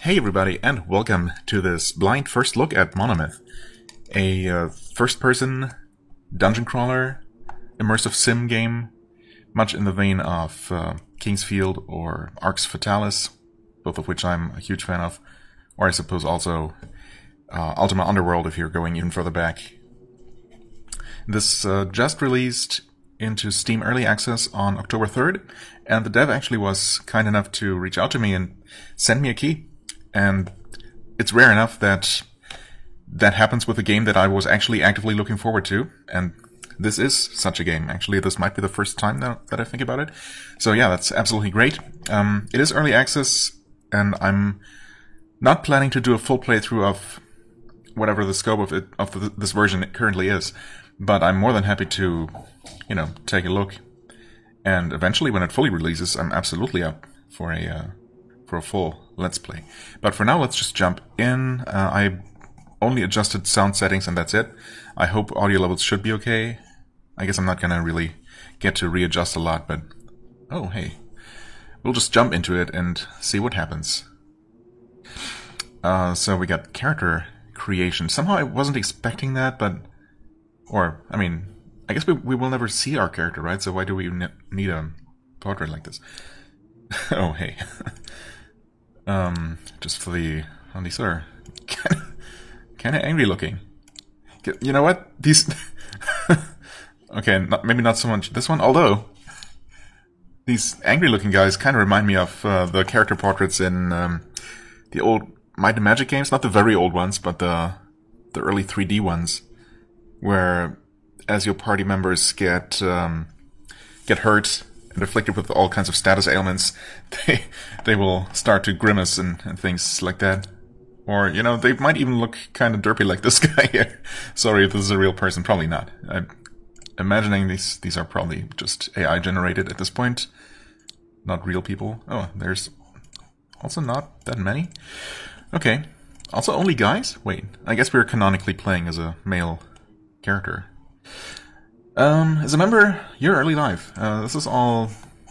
Hey everybody, and welcome to this blind first look at Monomyth, a first-person dungeon crawler, immersive sim game, much in the vein of Kingsfield or Arx Fatalis, both of which I'm a huge fan of, or I suppose also Ultima Underworld if you're going even further back. This just released into Steam Early Access on October 3rd, and the dev actually was kind enough to reach out to me and send me a key. And it's rare enough that that happens with a game that I was actually actively looking forward to, and this is such a game. Actually, this might be the first time that I think about it. So yeah, that's absolutely great. It is early access, and I'm not planning to do a full playthrough of whatever the scope of this version currently is, but I'm more than happy to, take a look. And eventually, when it fully releases, I'm absolutely up for a full Let's Play. But for now, let's just jump in. I only adjusted sound settings and that's it. I hope audio levels should be okay. I guess I'm not gonna really get to readjust a lot, but oh hey. We'll just jump into it and see what happens. So we got character creation. Somehow I wasn't expecting that, but... I guess we will never see our character, right? So why do we need a portrait like this? Oh hey. Just for these are kind of angry looking. You know what? These... okay, maybe not so much this one, although these angry looking guys kind of remind me of the character portraits in the old Might and Magic games. Not the very old ones, but the early 3D ones, where as your party members get hurt and afflicted with all kinds of status ailments, they will start to grimace and things like that. Or, they might even look kind of derpy like this guy here. Sorry if this is a real person. Probably not. I'm imagining these are probably just AI generated at this point. Not real people. Oh, there's also not that many. Okay. Also only guys? Wait, I guess we're canonically playing as a male character. As a member, your early life. This is all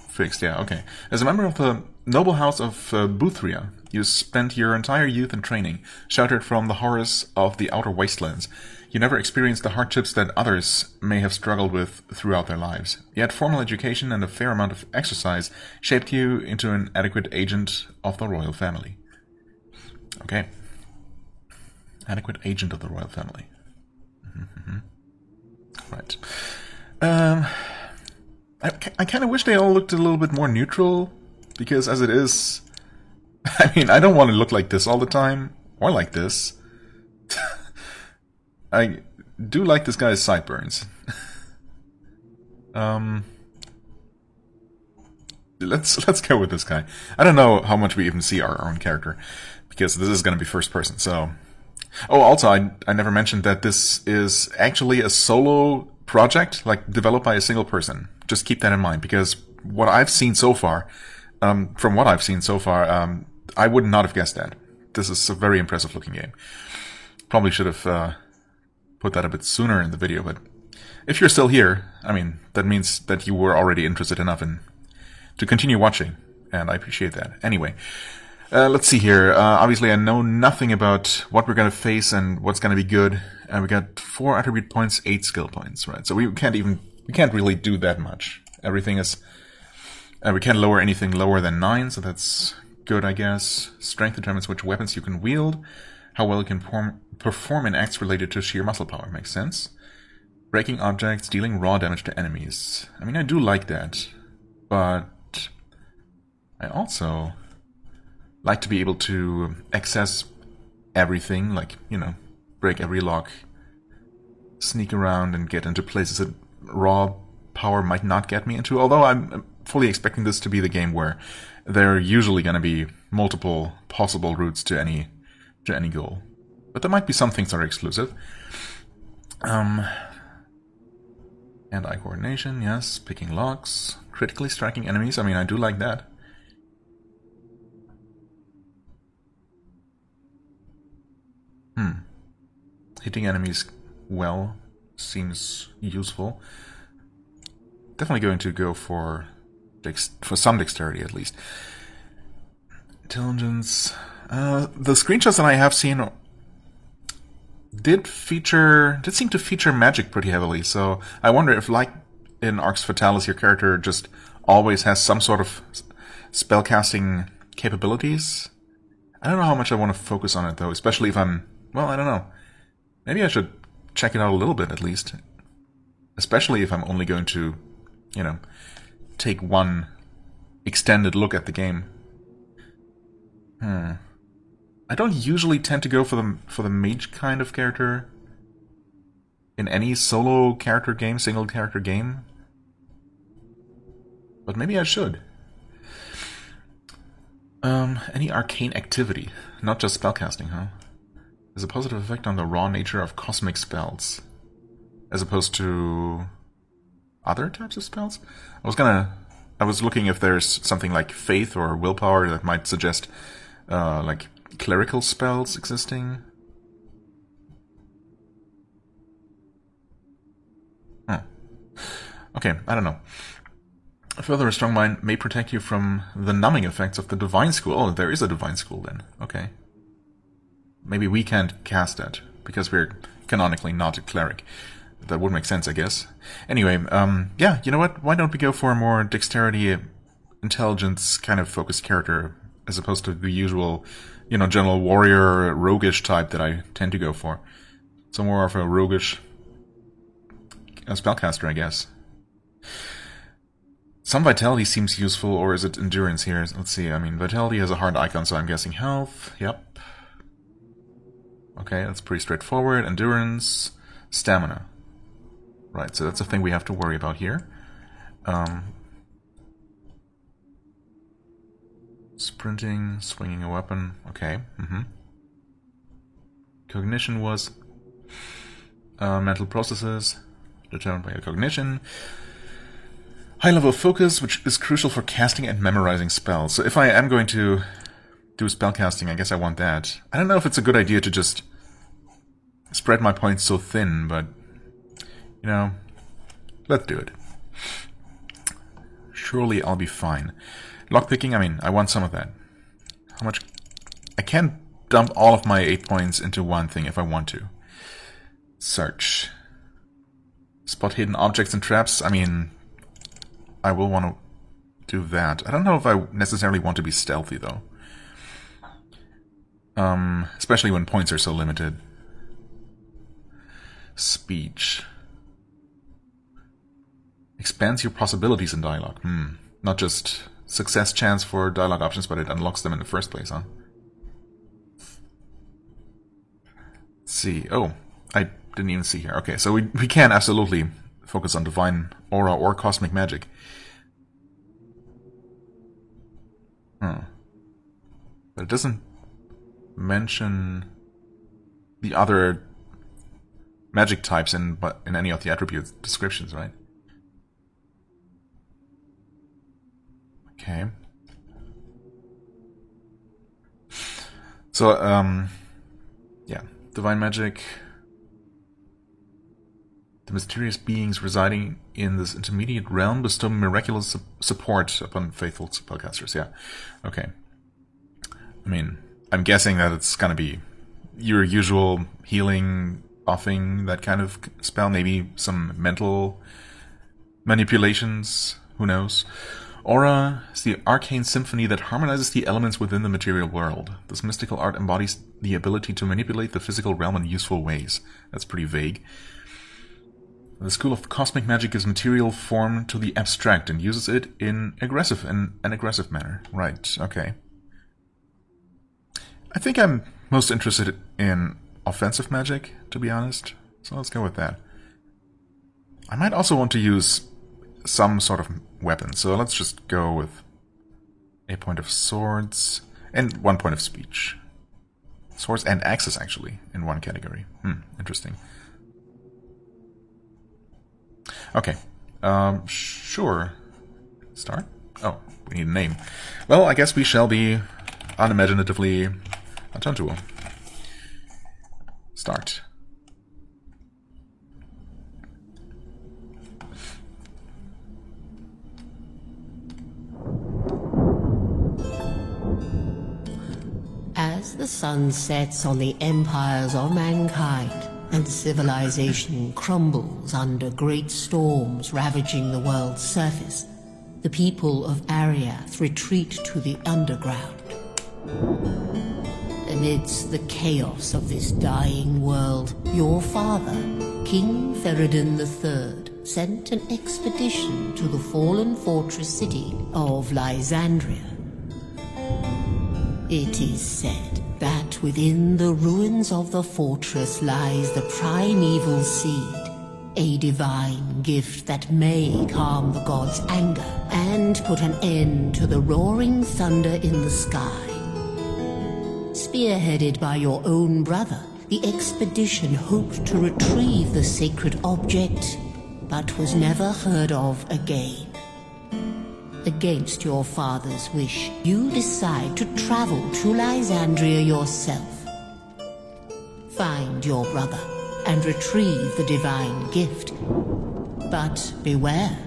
fixed, yeah, okay. As a member of the noble house of Buthria, you spent your entire youth and training, sheltered from the horrors of the outer wastelands. You never experienced the hardships that others may have struggled with throughout their lives. Yet formal education and a fair amount of exercise shaped you into an adequate agent of the royal family. Okay. Adequate agent of the royal family. Right. I kind of wish they all looked a little bit more neutral, because as it is, I don't want to look like this all the time, or like this. I do like this guy's sideburns. Let's go with this guy. I don't know how much we even see our own character, because this is going to be first person, so... Oh, also, I never mentioned that this is actually a solo project, like developed by a single person. Just keep that in mind, because what I've seen so far, I would not have guessed that. This is a very impressive looking game. Probably should have put that a bit sooner in the video, but if you're still here, that means that you were already interested enough to continue watching, and I appreciate that. Anyway. Let's see here. Obviously, I know nothing about what we're going to face and what's going to be good. And we got 4 attribute points, 8 skill points, right? So we can't really do that much. Everything is, we can't lower anything lower than 9, so that's good, I guess. Strength determines which weapons you can wield, how well you can perform in acts related to sheer muscle power. Makes sense. Breaking objects, dealing raw damage to enemies. I do like that, but I also like to be able to access everything, like, break every lock, sneak around and get into places that raw power might not get me into, although I'm fully expecting this to be the game where there are usually going to be multiple possible routes to any goal. But there might be some things that are exclusive. Hand-eye coordination, yes, picking locks, critically striking enemies, I do like that. Hitting enemies well seems useful. Definitely going to go for some dexterity at least. Intelligence, The screenshots that I have seen did seem to feature magic pretty heavily, so I wonder if, like in Arx Fatalis, your character just always has some sort of spellcasting capabilities. I don't know how much I want to focus on it, though, especially if I'm... Well, I don't know. Maybe I should check it out a little bit, at least. Especially if I'm only going to, you know, take one extended look at the game. I don't usually tend to go for the mage kind of character in any solo character game, single character game. But maybe I should. Any arcane activity, not just spellcasting, huh? There's a positive effect on the raw nature of cosmic spells, as opposed to other types of spells. I was looking if there's something like faith or willpower that might suggest, like clerical spells existing. Okay, I don't know. Further, a strong mind may protect you from the numbing effects of the Divine School. Oh, there is a Divine School then. Okay. Maybe we can't cast that, because we're canonically not a cleric. That would make sense, I guess. Anyway, yeah, you know what? Why don't we go for a more dexterity, intelligence kind of focused character, as opposed to the usual, you know, general warrior, roguish type that I tend to go for. So more of a roguish spellcaster, I guess. Some vitality seems useful, or is it endurance here? Let's see, I mean, vitality has a hard icon, so I'm guessing health. Yep. Okay, that's pretty straightforward. Endurance, stamina. Right, so that's a thing we have to worry about here. Sprinting, swinging a weapon. Okay. Cognition was mental processes determined by your cognition. High level of focus, which is crucial for casting and memorizing spells. So if I am going to do spellcasting, I guess I want that. I don't know if it's a good idea to just spread my points so thin, but, you know, let's do it. Surely I'll be fine. Lockpicking, I mean, I want some of that. How much? I can't dump all of my 8 points into one thing if I want to. Search. Spot hidden objects and traps, I mean, I will want to do that. I don't know if I necessarily want to be stealthy, though. Especially when points are so limited. Speech. Expands your possibilities in dialogue. Not just success chance for dialogue options, but it unlocks them in the first place, huh? Let's see. Oh, I didn't even see here. Okay, so we can absolutely focus on divine aura or cosmic magic. But it doesn't mention the other magic types in any of the attribute descriptions, right? Okay. So, yeah, divine magic. The mysterious beings residing in this intermediate realm bestow miraculous support upon faithful spellcasters. Yeah, okay. I mean, I'm guessing that it's gonna be your usual healing, buffing, that kind of spell. Maybe some mental manipulations. Who knows? Aura is the arcane symphony that harmonizes the elements within the material world. This mystical art embodies the ability to manipulate the physical realm in useful ways. That's pretty vague. The school of cosmic magic gives material form to the abstract and uses it in an aggressive manner. Right, okay. I think I'm most interested in offensive magic, to be honest. So let's go with that. I might also want to use some sort of weapon, so let's just go with a point of swords and 1 point of speech. Swords and axes, actually, in one category. Interesting. Okay, sure. Start? Oh, we need a name. Well, I guess we shall be unimaginatively Atantuo. Start. As the sun sets on the empires of mankind, and civilization crumbles under great storms ravaging the world's surface, the people of Ariath retreat to the underground. Amidst the chaos of this dying world, your father, King Ferredin III, sent an expedition to the fallen fortress city of Lysandria. It is said that within the ruins of the fortress lies the primeval seed, a divine gift that may calm the gods' anger and put an end to the roaring thunder in the sky. Spearheaded by your own brother, the expedition hoped to retrieve the sacred object, but was never heard of again. Against your father's wish, you decide to travel to Lysandria yourself. Find your brother and retrieve the divine gift. But beware.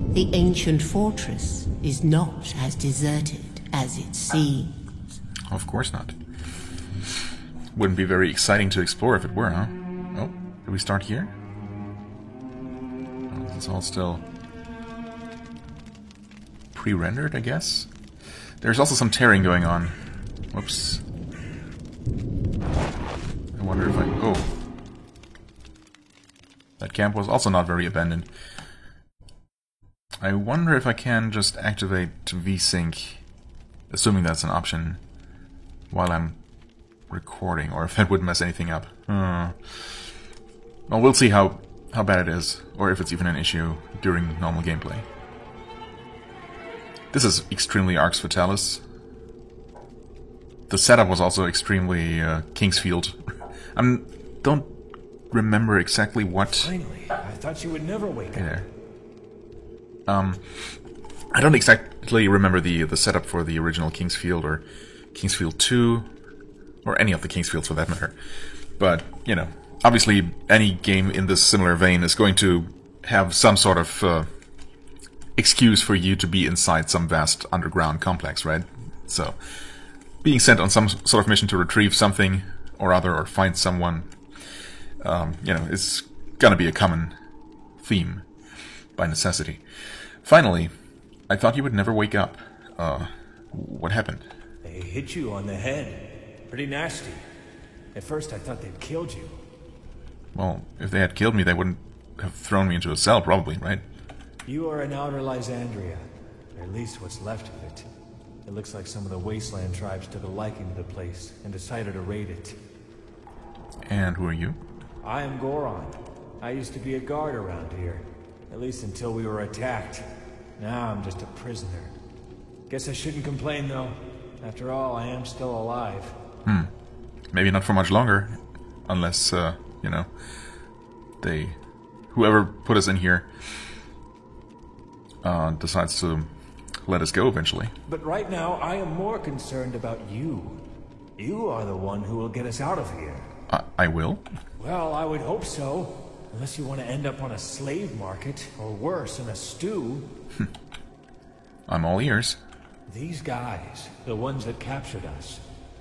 The ancient fortress is not as deserted as it seems. Of course not. Wouldn't be very exciting to explore if it were, huh? Oh, did we start here? Oh, this is all still pre-rendered, I guess? There's also some tearing going on. Whoops. I wonder if I... Oh. That camp was also not very abandoned. I wonder if I can just activate VSync, assuming that's an option, while I'm recording, or if that would mess anything up. Well, we'll see how bad it is, or if it's even an issue during normal gameplay. This is extremely Arx Fatalis. The setup was also extremely Kingsfield. I don't remember exactly what... Finally, I thought you would never wake up. I don't exactly remember the setup for the original Kingsfield or Kingsfield 2, or any of the Kingsfields for that matter. But, you know, obviously any game in this similar vein is going to have some sort of excuse for you to be inside some vast underground complex, right? So, being sent on some sort of mission to retrieve something or other, or find someone, you know, is gonna be a common theme by necessity. Finally, I thought you would never wake up. What happened? They hit you on the head. Pretty nasty. At first I thought they'd killed you. Well, if they had killed me, they wouldn't have thrown me into a cell, probably, right? You are in Outer Lysandria, or at least what's left of it. It looks like some of the Wasteland tribes took a liking to the place and decided to raid it. And who are you? I am Goron. I used to be a guard around here, at least until we were attacked. Now I'm just a prisoner. Guess I shouldn't complain, though. After all, I am still alive. Maybe not for much longer, unless, you know, whoever put us in here decides to let us go eventually. But right now, I am more concerned about you. You are the one who will get us out of here. I will? Well, I would hope so. Unless you want to end up on a slave market, or worse, in a stew. I'm all ears. These guys, the ones that captured us,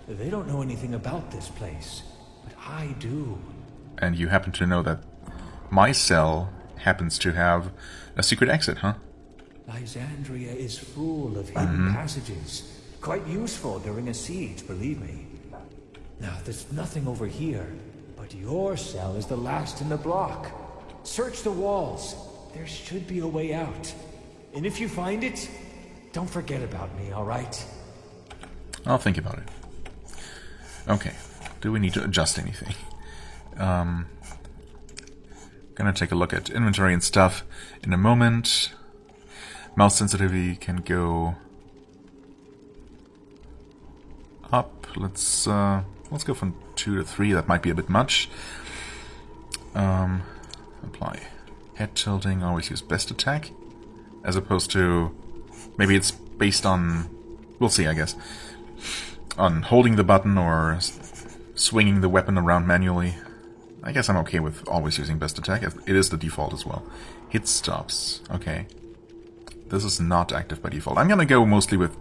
they don't know anything about this place. But I do. And you happen to know that my cell happens to have a secret exit, huh? Lysandria is full of hidden passages. Quite useful during a siege, believe me. Now, there's nothing over here, but your cell is the last in the block. Search the walls. There should be a way out. And if you find it, don't forget about me, all right? I'll think about it. Okay. Do we need to adjust anything? Gonna take a look at inventory and stuff in a moment. Mouse sensitivity can go up. Let's go from 2 to 3. That might be a bit much. Apply head tilting. Always use best attack, as opposed to maybe it's based on. We'll see, I guess. On holding the button or swinging the weapon around manually. I guess I'm okay with always using best attack. It is the default as well. Hit stops. Okay. This is not active by default. I'm gonna go mostly with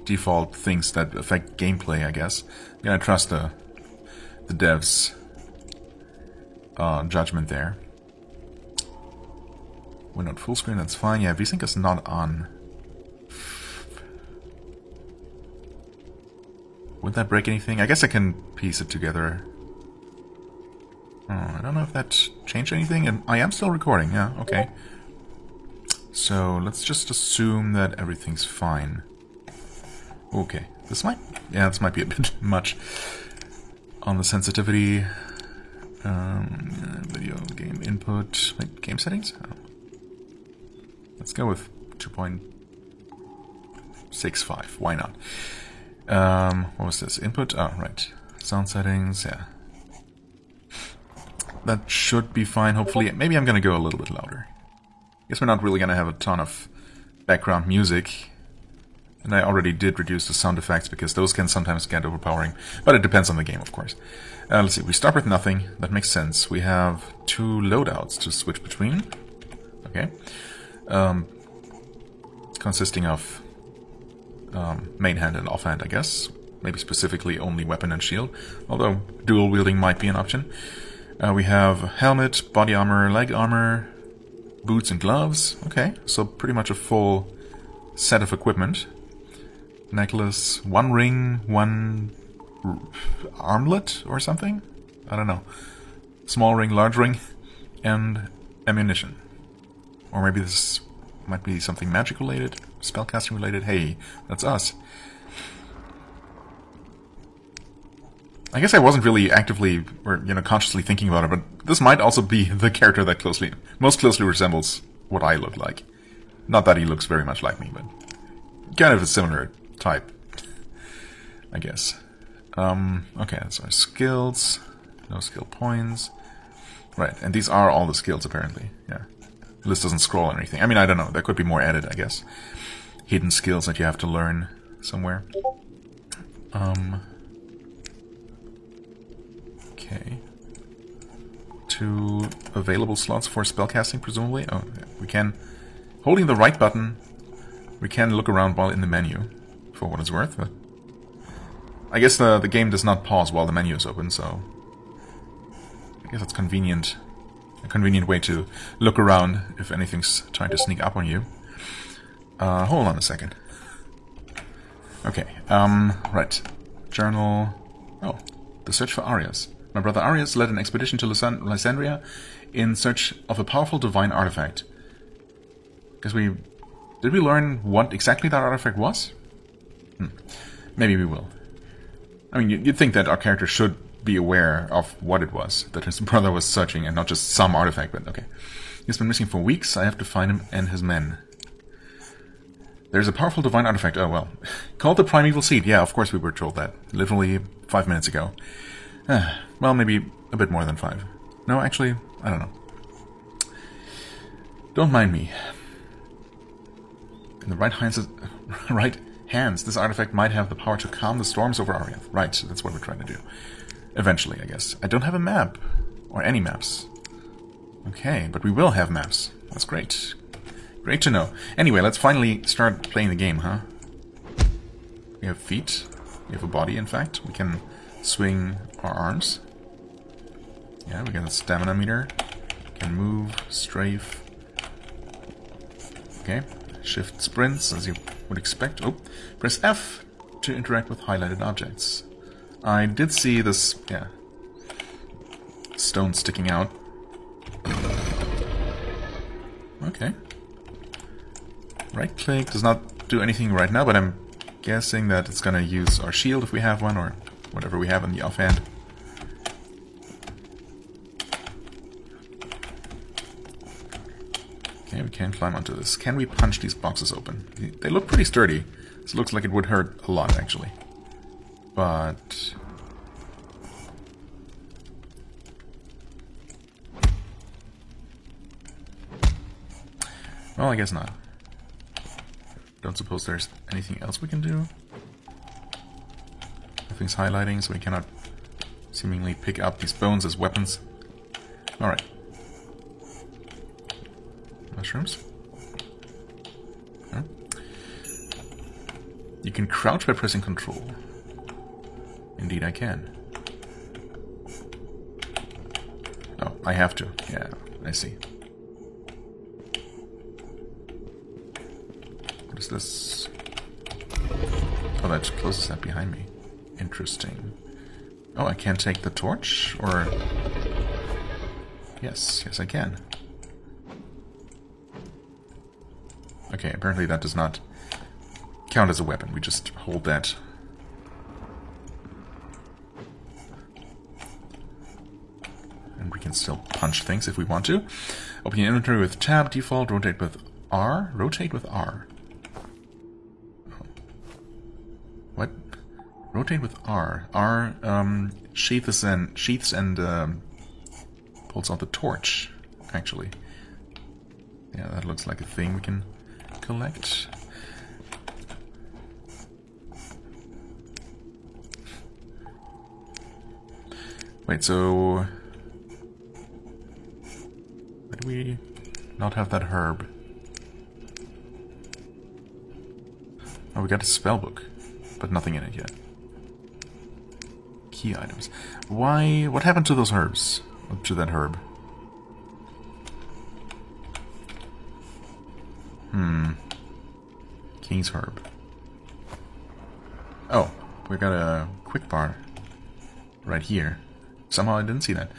default things that affect gameplay, I guess. I'm gonna trust the devs' judgment there. We're not full screen, that's fine. Yeah, VSync is not on. Would that break anything? I guess I can piece it together. Oh, I don't know if that changed anything, and I am still recording, yeah, okay. So, let's just assume that everything's fine. Okay, this might be a bit much on the sensitivity. Video game input, wait, game settings? Oh. Let's go with 2.65, why not? What was this? Input? Oh, right. Sound settings, yeah. That should be fine, hopefully. Maybe I'm gonna go a little bit louder. Guess we're not really gonna have a ton of background music. And I already did reduce the sound effects because those can sometimes get overpowering. But it depends on the game, of course. Let's see, we start with nothing. That makes sense. We have 2 loadouts to switch between. Okay. Consisting of main hand and offhand, I guess. Maybe specifically only weapon and shield. Although dual wielding might be an option. We have helmet, body armor, leg armor, boots and gloves. Okay, so pretty much a full set of equipment. Necklace, 1 ring, 1 armlet or something? I don't know. Small ring, large ring, and ammunition. Or maybe this might be something magic related, spellcasting related. Hey, that's us. I guess I wasn't really actively or consciously thinking about it, but this might also be the character that most closely resembles what I look like. Not that he looks very much like me, but kind of a similar type, I guess. Okay, that's our skills. No skill points. Right, and these are all the skills apparently. Yeah, the list doesn't scroll or anything. I mean, I don't know. There could be more added, I guess. Hidden skills that you have to learn somewhere. Okay. 2 available slots for spellcasting, presumably. Oh, we can... Holding the right button, we can look around while in the menu, for what it's worth. But I guess the game does not pause while the menu is open, so... I guess it's convenient. A convenient way to look around if anything's trying to sneak up on you. Hold on a second. Okay, right. Journal... Oh, the search for Arias. My brother Arias led an expedition to Lysandria in search of a powerful divine artifact. Guess did we learn what exactly that artifact was? Maybe we will. I mean, you'd think that our character should be aware of what it was that his brother was searching and not just some artifact, but okay. He's been missing for weeks. I have to find him and his men. There's a powerful divine artifact. Oh, well. Called the Primeval Seed. Yeah, of course we were told that. Literally 5 minutes ago. Well, maybe a bit more than 5. No, actually, I don't know. Don't mind me. In the right hands, this artifact might have the power to calm the storms over Ariath. Right, that's what we're trying to do. Eventually, I guess. I don't have a map. Or any maps. Okay, but we will have maps. That's great. Great to know. Anyway, let's finally start playing the game, huh? We have feet. We have a body, in fact. We can swing our arms. Yeah, we got a stamina meter. We can move, strafe. Okay. Shift sprints, as you would expect. Oh, press F to interact with highlighted objects. I did see this, yeah, stone sticking out. Okay. Right click does not do anything right now, but I'm guessing that it's gonna use our shield if we have one, or whatever we have in the offhand. Okay, we can climb onto this. Can we punch these boxes open? They look pretty sturdy. This looks like it would hurt a lot, actually. But... well, I guess not. Don't suppose there's anything else we can do. Nothing's highlighting, so we cannot seemingly pick up these bones as weapons. Alright. Mushrooms. Huh? You can crouch by pressing Control. Indeed I can. Oh, I have to. Yeah, I see. What is this? Oh, that closes that behind me. Interesting. Oh, I can't take the torch? Or... Yes, yes I can. Okay, apparently that does not count as a weapon. We just hold that. And we can still punch things if we want to. Open your inventory with Tab, default, rotate with R. Rotate with R. What? Rotate with R. R sheaths and pulls out the torch, actually. Yeah, that looks like a thing we can collect. Wait, so... Why do we not have that herb? Oh, we got a spell book, but nothing in it yet. Key items. Why? What happened to those herbs? To that herb? King's herb. Oh, we got a quick bar right here. Somehow I didn't see that.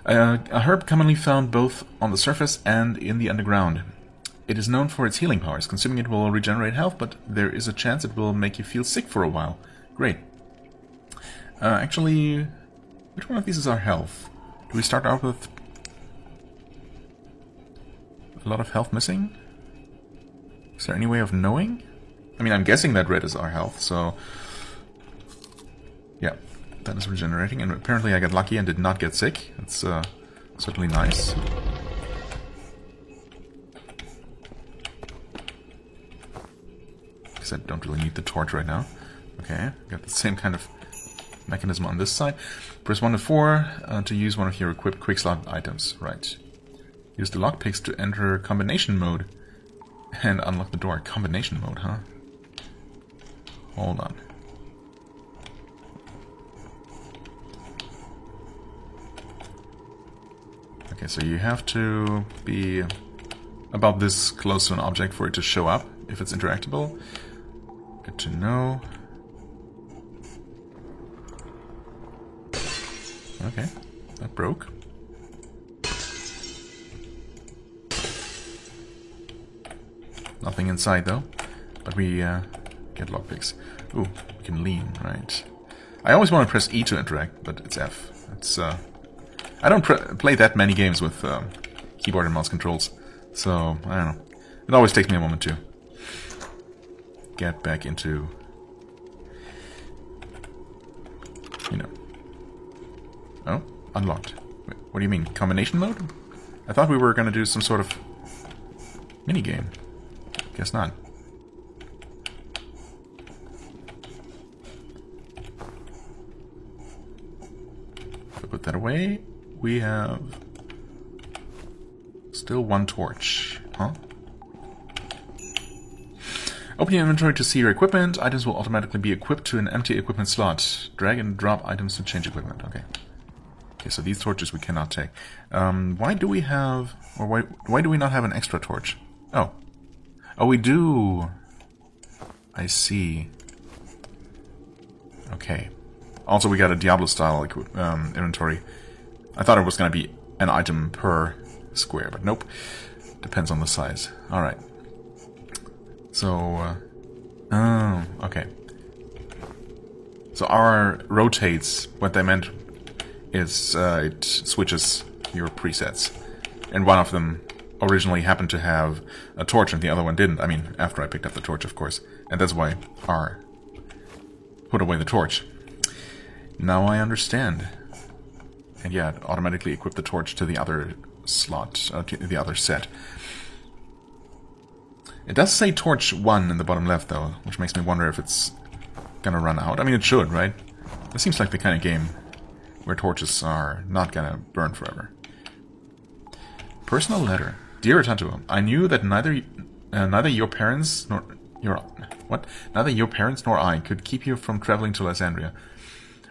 A herb commonly found both on the surface and in the underground. It is known for its healing powers. Consuming it will regenerate health, but there is a chance it will make you feel sick for a while. Great. Actually, which one of these is our health? Do we start out with a lot of health missing? Is there any way of knowing? I mean, I'm guessing that red is our health, so... Yeah, that is regenerating, and apparently I got lucky and did not get sick. That's certainly nice. Because I don't really need the torch right now. Okay, got the same kind of mechanism on this side. Press 1 to 4 to use one of your equipped quick slot items. Right. Use the lockpicks to enter combination mode and unlock the door. Combination mode, huh? Hold on. Okay, so you have to be about this close to an object for it to show up, if it's interactable. Good to know. Okay, that broke. Nothing inside though, but we get lockpicks. Ooh, we can lean, right. I always want to press E to interact, but it's F. It's I don't play that many games with keyboard and mouse controls, so I don't know. It always takes me a moment to get back into, you know. Oh, unlocked. Wait, what do you mean, combination mode? I thought we were going to do some sort of minigame. Guess not. If I put that away, we have still one torch, huh? Open your inventory to see your equipment. Items will automatically be equipped to an empty equipment slot. Drag and drop items to change equipment. Okay. Okay, so these torches we cannot take. Why do we have... Or why do we not have an extra torch? Oh. Oh, we do. I see. Okay. Also, we got a Diablo-style inventory. I thought it was going to be an item per square, but nope. Depends on the size. Alright. So, oh, okay. So R rotates. What they meant is it switches your presets. And one of them originally happened to have a torch and the other one didn't. I mean, after I picked up the torch, of course. And that's why R put away the torch. Now I understand. And yeah, it automatically equipped the torch to the other slot, to the other set. It does say torch 1 in the bottom left, though, which makes me wonder if it's gonna run out. I mean, it should, right? This seems like the kind of game where torches are not gonna burn forever. Personal letter. Dear Tantu, I knew that neither your parents Neither your parents nor I could keep you from traveling to Lysandria.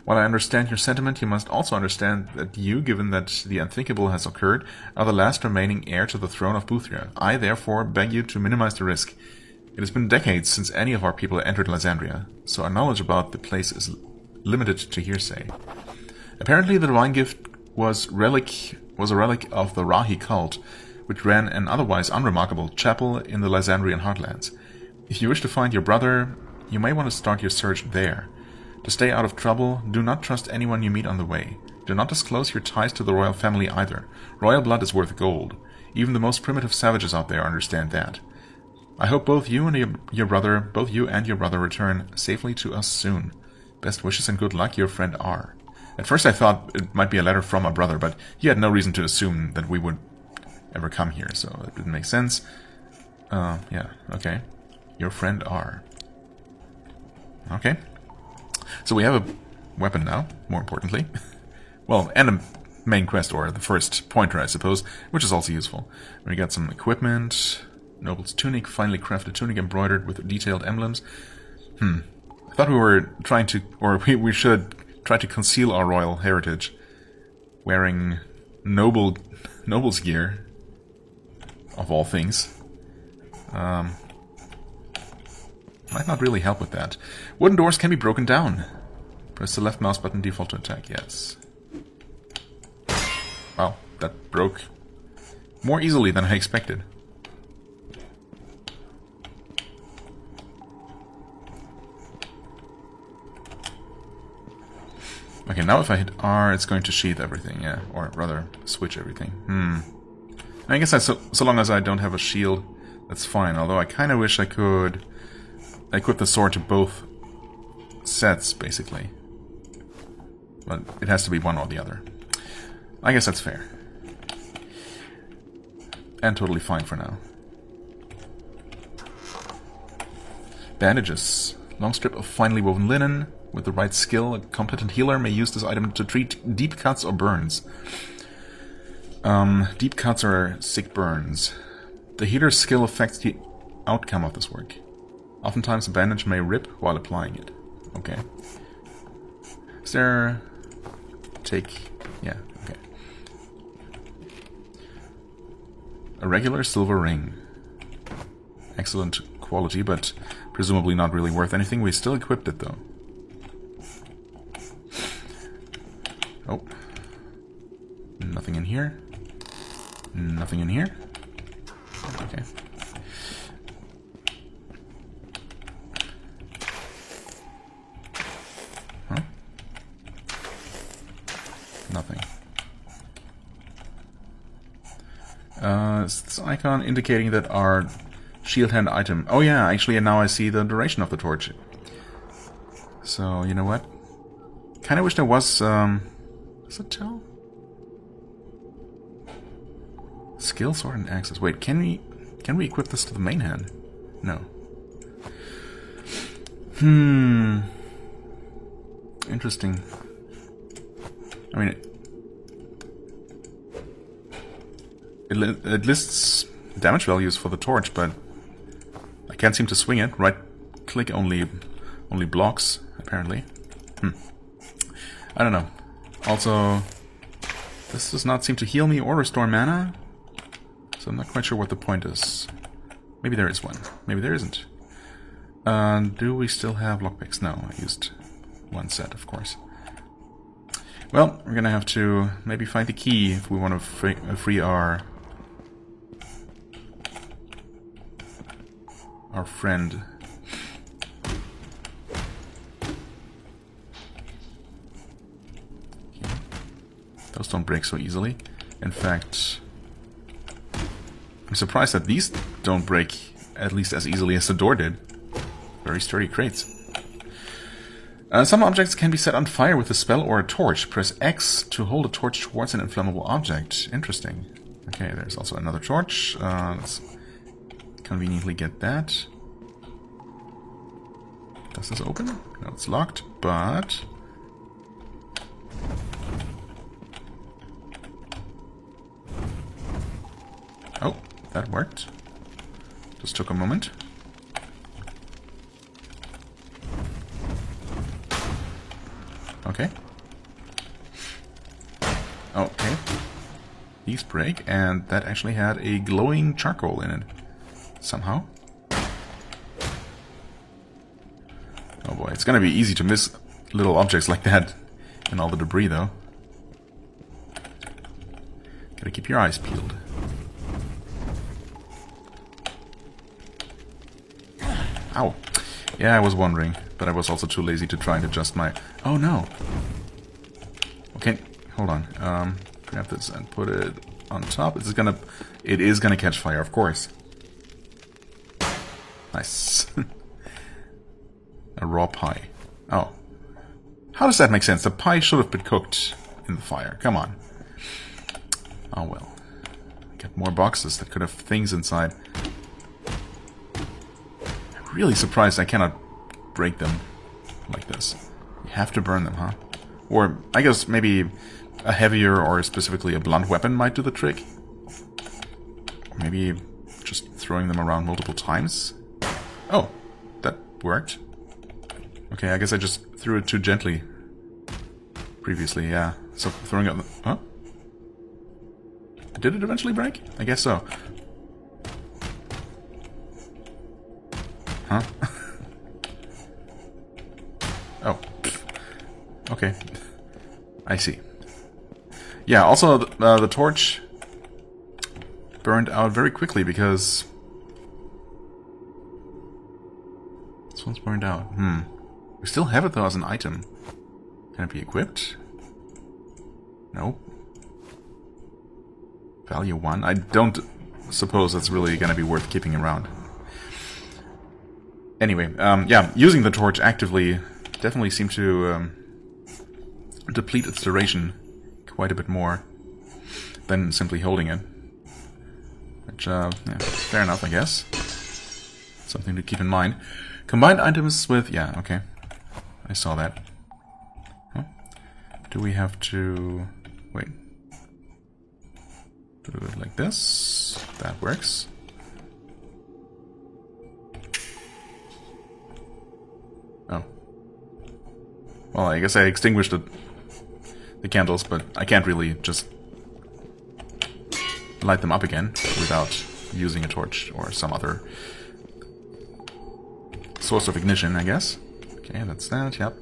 While I understand your sentiment, you must also understand that you, given that the unthinkable has occurred, are the last remaining heir to the throne of Buthria. I, therefore, beg you to minimize the risk. It has been decades since any of our people entered Lysandria, so our knowledge about the place is limited to hearsay. Apparently, the divine gift was a relic of the Rahi cult, which ran an otherwise unremarkable chapel in the Lysandrian heartlands. If you wish to find your brother, you may want to start your search there. To stay out of trouble, do not trust anyone you meet on the way. Do not disclose your ties to the royal family either. Royal blood is worth gold. Even the most primitive savages out there understand that. I hope both you and your brother return safely to us soon. Best wishes and good luck, your friend R. At first I thought it might be a letter from my brother, but he had no reason to assume that we would ever come here, so it didn't make sense. Yeah, okay. Your friend R. Okay. So we have a weapon now, more importantly. Well, and a main quest, or the first pointer, I suppose, which is also useful. We got some equipment, noble's tunic, finely crafted tunic embroidered with detailed emblems. I thought we were trying to, or we should try to conceal our royal heritage, wearing noble's gear, of all things. Might not really help with that. Wooden doors can be broken down. Press the left mouse button, default to attack, yes. Wow, that broke more easily than I expected. Okay, now if I hit R, it's going to sheath everything, yeah. Or rather, switch everything. I guess so long as I don't have a shield, that's fine. Although I kind of wish I could equip the sword to both sets, basically. But it has to be one or the other. I guess that's fair. And totally fine for now. Bandages. Long strip of finely woven linen. With the right skill, a competent healer may use this item to treat deep cuts or burns. Deep cuts or sick burns. The healer's skill affects the outcome of this work. Oftentimes a bandage may rip while applying it. Okay. Is there... Yeah, okay. A regular silver ring. Excellent quality, but presumably not really worth anything. We still equipped it, though. Oh. Nothing in here. Nothing in here. Okay. Huh? Nothing. Is this icon indicating that our shield hand item... Oh yeah, actually now I see the duration of the torch. So, you know what? Kinda wish there was, does it tell? Skill, sword, and axes. Wait, can we equip this to the main hand? No. Interesting. I mean, it lists damage values for the torch, but I can't seem to swing it. Right click only blocks, apparently. I don't know. Also, this does not seem to heal me or restore mana, so I'm not quite sure what the point is. Maybe there is one. Maybe there isn't. Do we still have lockpicks? No, I used one set, of course. Well, we're gonna have to maybe find the key if we want to free our friend. Those don't break so easily. In fact, I'm surprised that these don't break at least as easily as the door did. Very sturdy crates. Some objects can be set on fire with a spell or a torch. Press X to hold a torch towards an inflammable object. Interesting. Okay, there's also another torch. Let's conveniently get that. Does this open? No, it's locked, but... Oh, that worked. Just took a moment. Okay. Okay. These break, and that actually had a glowing charcoal in it. Somehow. Oh boy, it's gonna be easy to miss little objects like that and all the debris, though. Gotta keep your eyes peeled. Ow. Yeah, I was wondering, but I was also too lazy to try and adjust my... Oh no! Okay, hold on. Grab this and put it on top. It is gonna catch fire, of course. Nice. A raw pie. Oh. How does that make sense? The pie should have been cooked in the fire. Come on. Oh well. Get more boxes that could have things inside. I'm really surprised I cannot break them like this. You have to burn them, huh? Or, I guess maybe a heavier or specifically a blunt weapon might do the trick. Maybe just throwing them around multiple times. Oh, that worked. Okay, I guess I just threw it too gently previously, yeah. So throwing it... Huh? Did it eventually break? I guess so. Huh? Oh. Okay. I see. Yeah, also the torch burned out very quickly because... This one's burned out. We still have it though as an item. Can it be equipped? Nope. Value 1. I don't suppose that's really going to be worth keeping around. Anyway, yeah, using the torch actively definitely seemed to deplete its duration quite a bit more than simply holding it. Which, yeah, fair enough, I guess. Something to keep in mind. Combined items with... Yeah, okay. I saw that. Huh? Do we have to... Wait. Do it like this. That works. Oh. Well, I guess I extinguished the candles, but I can't really just light them up again without using a torch or some other source of ignition, I guess. Okay, that's that, yep.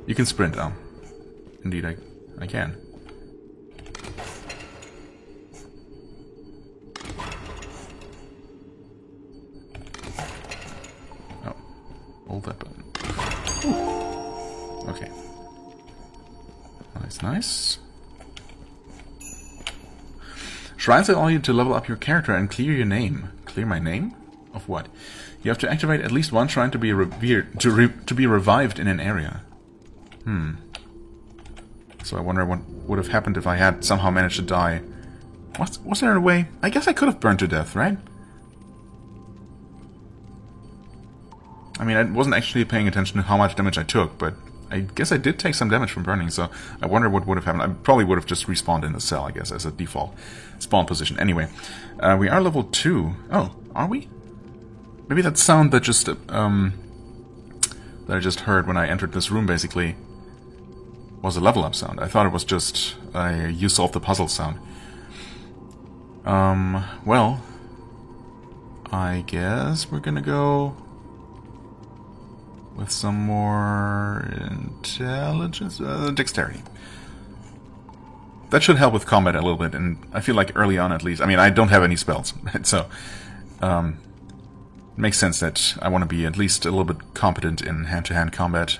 You can sprint, oh. Indeed, I can. Oh. Hold that button. Ooh. Okay. Nice, nice. Shrines allow you to level up your character and clear your name. Clear my name? Of what? You have to activate at least one shrine to be revered, to be revived in an area. So I wonder what would have happened if I had somehow managed to die. Was there a way? I guess I could have burned to death, right? I mean, I wasn't actually paying attention to how much damage I took, but I guess I did take some damage from burning, so I wonder what would have happened. I probably would have just respawned in the cell, I guess, as a default spawn position. Anyway, we are level 2. Oh, are we? Maybe that sound that just that I just heard when I entered this room basically was a level up sound. I thought it was just a you solved the puzzle sound. Well, I guess we're gonna go with some more intelligence, dexterity. That should help with combat a little bit, and I feel like early on at least. I mean, I don't have any spells, so it makes sense that I want to be at least a little bit competent in hand-to-hand combat.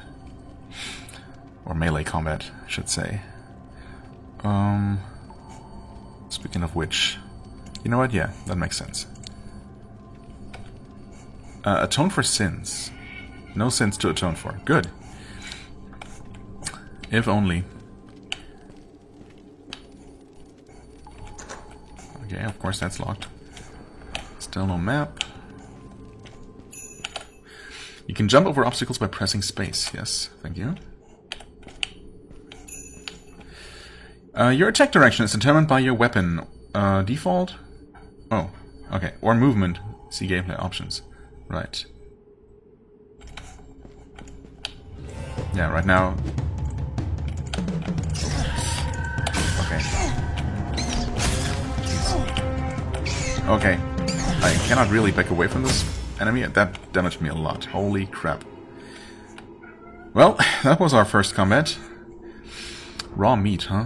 Or melee combat, I should say. Speaking of which... You know what? Yeah, that makes sense. Atone for sins. No sins to atone for. Good. If only. Okay, of course that's locked. Still no map. You can jump over obstacles by pressing space. Yes, thank you. Your attack direction is determined by your weapon. Default? Oh, okay. Or movement. See gameplay options. Right. Yeah, right now... Okay. Jeez. Okay. I cannot really back away from this enemy. That damaged me a lot. Holy crap. Well, that was our first combat. Raw meat, huh?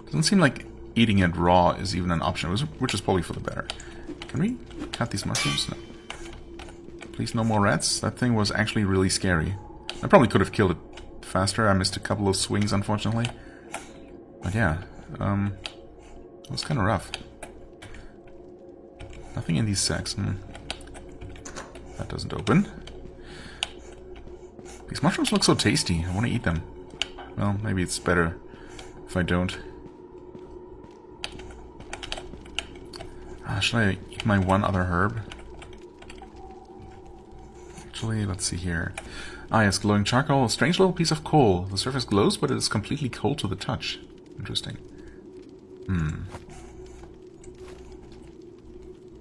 Doesn't seem like eating it raw is even an option, which is probably for the better. Can we cut these mushrooms? No. Please no more rats. That thing was actually really scary. I probably could have killed it faster. I missed a couple of swings, unfortunately. But yeah, it was kind of rough. Nothing in these sacks. That doesn't open. These mushrooms look so tasty. I want to eat them. Well, maybe it's better if I don't. Should I eat my one other herb? Actually, let's see here. Ah, yes, glowing charcoal. A strange little piece of coal. The surface glows, but it is completely cold to the touch. Interesting.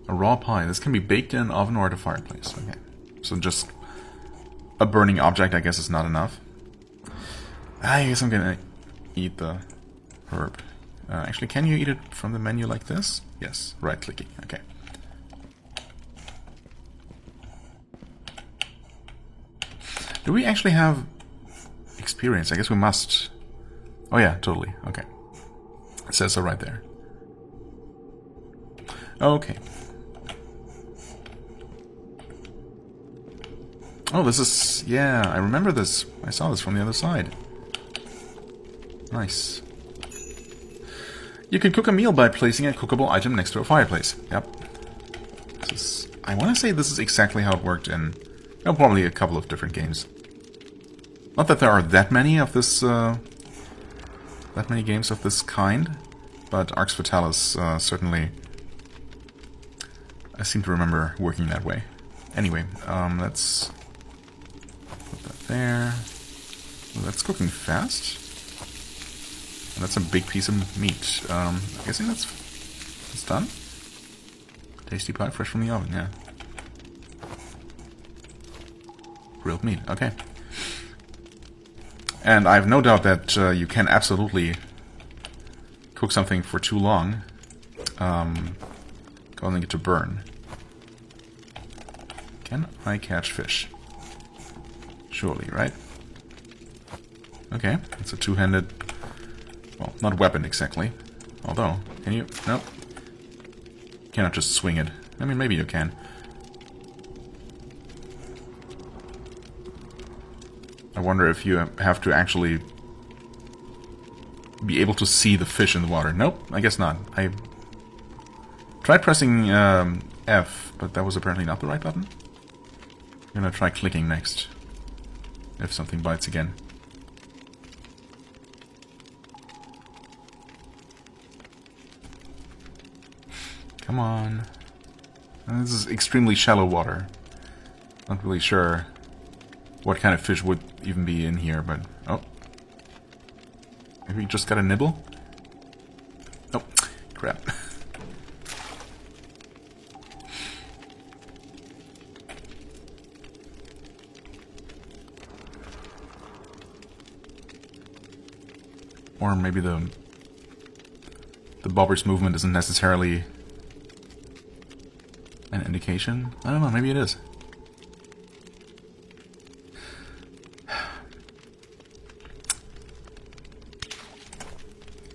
A raw pie. This can be baked in an oven or at a fireplace. Okay. So just a burning object, I guess, is not enough. I guess I'm gonna eat the herb. Actually, can you eat it from the menu like this? Yes, right-clicking. Okay. Do we actually have experience? I guess we must. Oh yeah, totally. Okay. It says so right there. Okay. Oh, this is... Yeah, I remember this. I saw this from the other side. Nice. You can cook a meal by placing a cookable item next to a fireplace. Yep. This is... I want to say this is exactly how it worked in... Oh, probably a couple of different games. Not that there are that many of this... that many games of this kind. But Arx Fatalis certainly... I seem to remember working that way. Anyway, let's... put that there. Well, that's cooking fast. And that's a big piece of meat. I'm guessing that's done. Tasty pie, fresh from the oven, yeah. Grilled meat, okay. And I have no doubt that you can absolutely cook something for too long, causing it to burn. Can I catch fish? Surely, right? Okay, it's a two-handed... Well, not weapon exactly. Although, can you... Nope. Cannot just swing it. I mean, maybe you can. I wonder if you have to actually be able to see the fish in the water. Nope, I guess not. I tried pressing F, but that was apparently not the right button. I'm gonna try clicking next. If something bites again. Come on. This is extremely shallow water. Not really sure what kind of fish would even be in here, but... Oh. Maybe you just got a nibble? Oh, crap. Or maybe the bobber's movement isn't necessarily an indication. I don't know, maybe it is.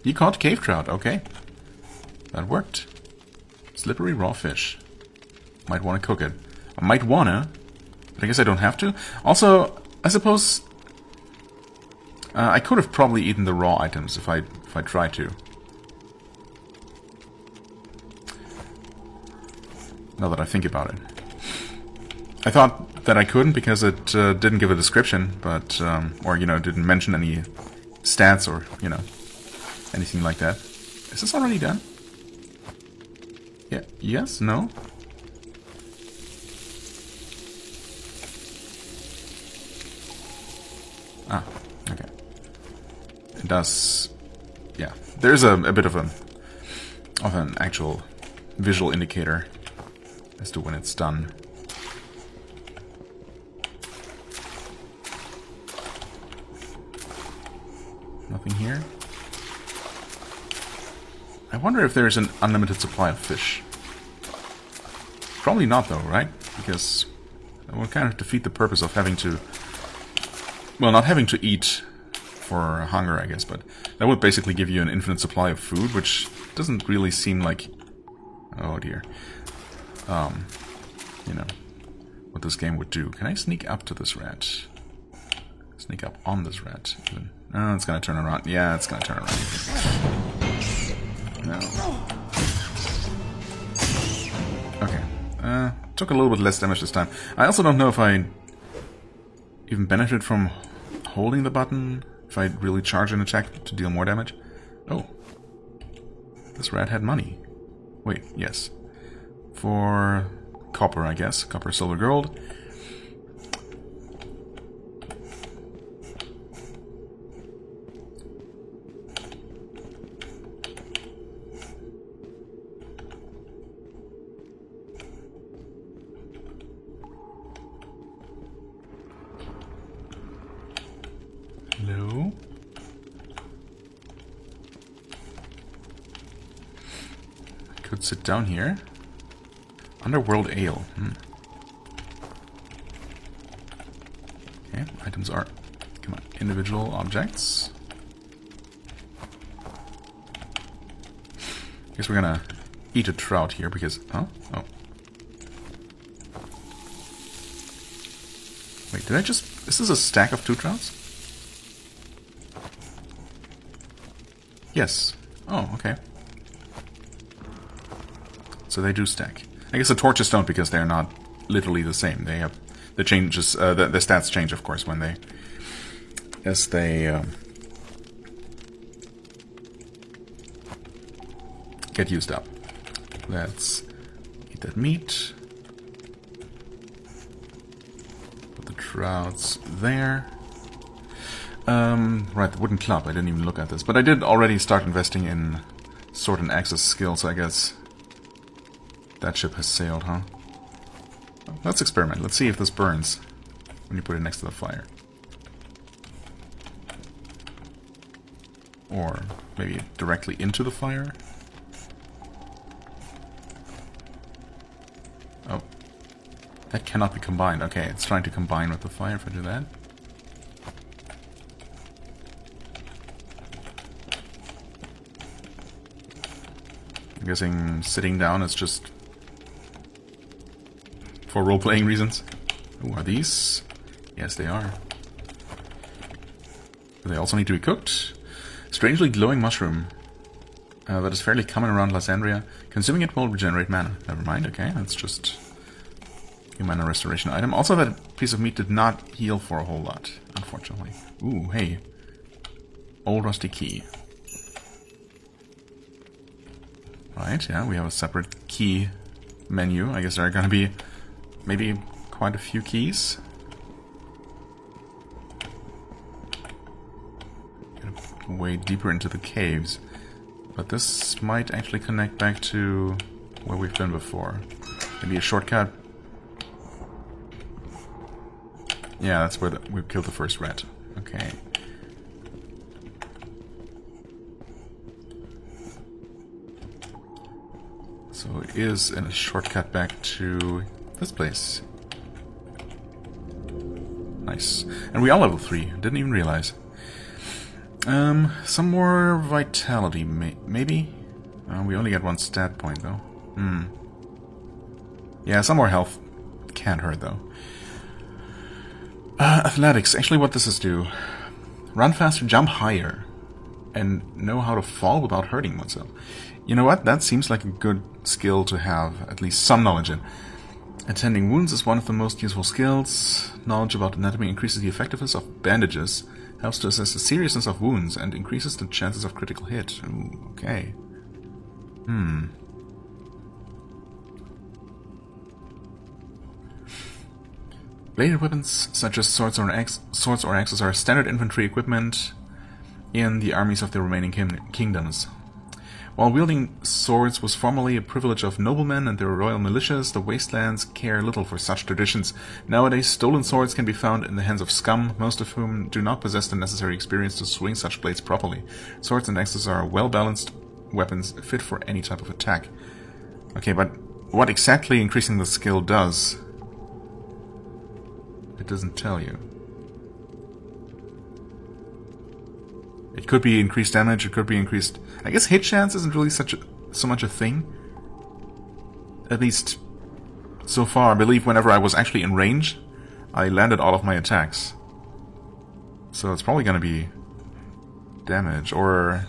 You caught cave trout, okay. That worked. Slippery raw fish. Might want to cook it. I might wanna, but I guess I don't have to. Also, I suppose I could have probably eaten the raw items if I tried to. Now that I think about it. I thought that I couldn't because it didn't give a description, but, or, you know, didn't mention any stats or, you know, anything like that. Is this already done? Yeah, yes, no? Ah, okay. It does, yeah. There's a bit of an actual visual indicator as to when it's done. Nothing here. I wonder if there's an unlimited supply of fish. Probably not though, right? Because that would kind of defeat the purpose of having to... Well, not having to eat for hunger, I guess, but that would basically give you an infinite supply of food, which doesn't really seem like... Oh dear. You know, what this game would do. Can I sneak up to this rat? Sneak up on this rat. Oh, it's gonna turn around. Yeah, it's gonna turn around. No. Okay. Took a little bit less damage this time. I also don't know if I even benefit from holding the button, if I really charge an attack to deal more damage. Oh. This rat had money. Wait, yes. For copper, I guess. Copper, silver, gold. Hello? I could sit down here. Underworld Ale. Okay, items are... Come on, individual objects. Guess we're gonna eat a trout here because... Oh. Wait, did I just... Is this a stack of 2 trouts? Yes. Oh, okay. So they do stack. I guess the torches don't because they're not literally the same. They have the changes. The stats change, of course, when they as they get used up. Let's eat that meat. Put the trouts there. Right, the wooden club. I didn't even look at this, but I did already start investing in sword and axes skills. So I guess that ship has sailed, huh? Let's experiment. Let's see if this burns when you put it next to the fire. Or maybe directly into the fire. Oh. That cannot be combined. Okay, it's trying to combine with the fire if I do that. I'm guessing sitting down is just for role-playing reasons. Ooh, are these? Yes, they are. They also need to be cooked. Strangely glowing mushroom that is fairly common around Lysandria. Consuming it will regenerate mana. Never mind, okay, that's just a mana restoration item. Also, that piece of meat did not heal for a whole lot, unfortunately. Ooh, hey. Old rusty key. Right, yeah, we have a separate key menu. I guess there are gonna be maybe quite a few keys. Get way deeper into the caves. But this might actually connect back to where we've been before. Maybe a shortcut. Yeah, that's where we killed the first rat. Okay. So it is a shortcut back to this place. Nice. And we are level 3. Didn't even realize. Some more vitality, maybe? We only get 1 stat point, though. Yeah, some more health. Can't hurt, though. Athletics. Actually, what does this do? Run faster, jump higher, and know how to fall without hurting oneself. You know what? That seems like a good skill to have at least some knowledge in. Attending wounds is one of the most useful skills. Knowledge about anatomy increases the effectiveness of bandages, helps to assess the seriousness of wounds, and increases the chances of critical hit. Ooh, okay. Bladed weapons such as swords or axes are standard infantry equipment in the armies of the remaining kingdoms. While wielding swords was formerly a privilege of noblemen and their royal militias, the wastelands care little for such traditions. Nowadays, stolen swords can be found in the hands of scum, most of whom do not possess the necessary experience to swing such blades properly. Swords and axes are well-balanced weapons, fit for any type of attack. Okay, but what exactly increasing the skill does? It doesn't tell you. It could be increased damage, it could be increased... I guess hit chance isn't really so much a thing. At least so far. I believe whenever I was actually in range, I landed all of my attacks. So it's probably going to be damage, or...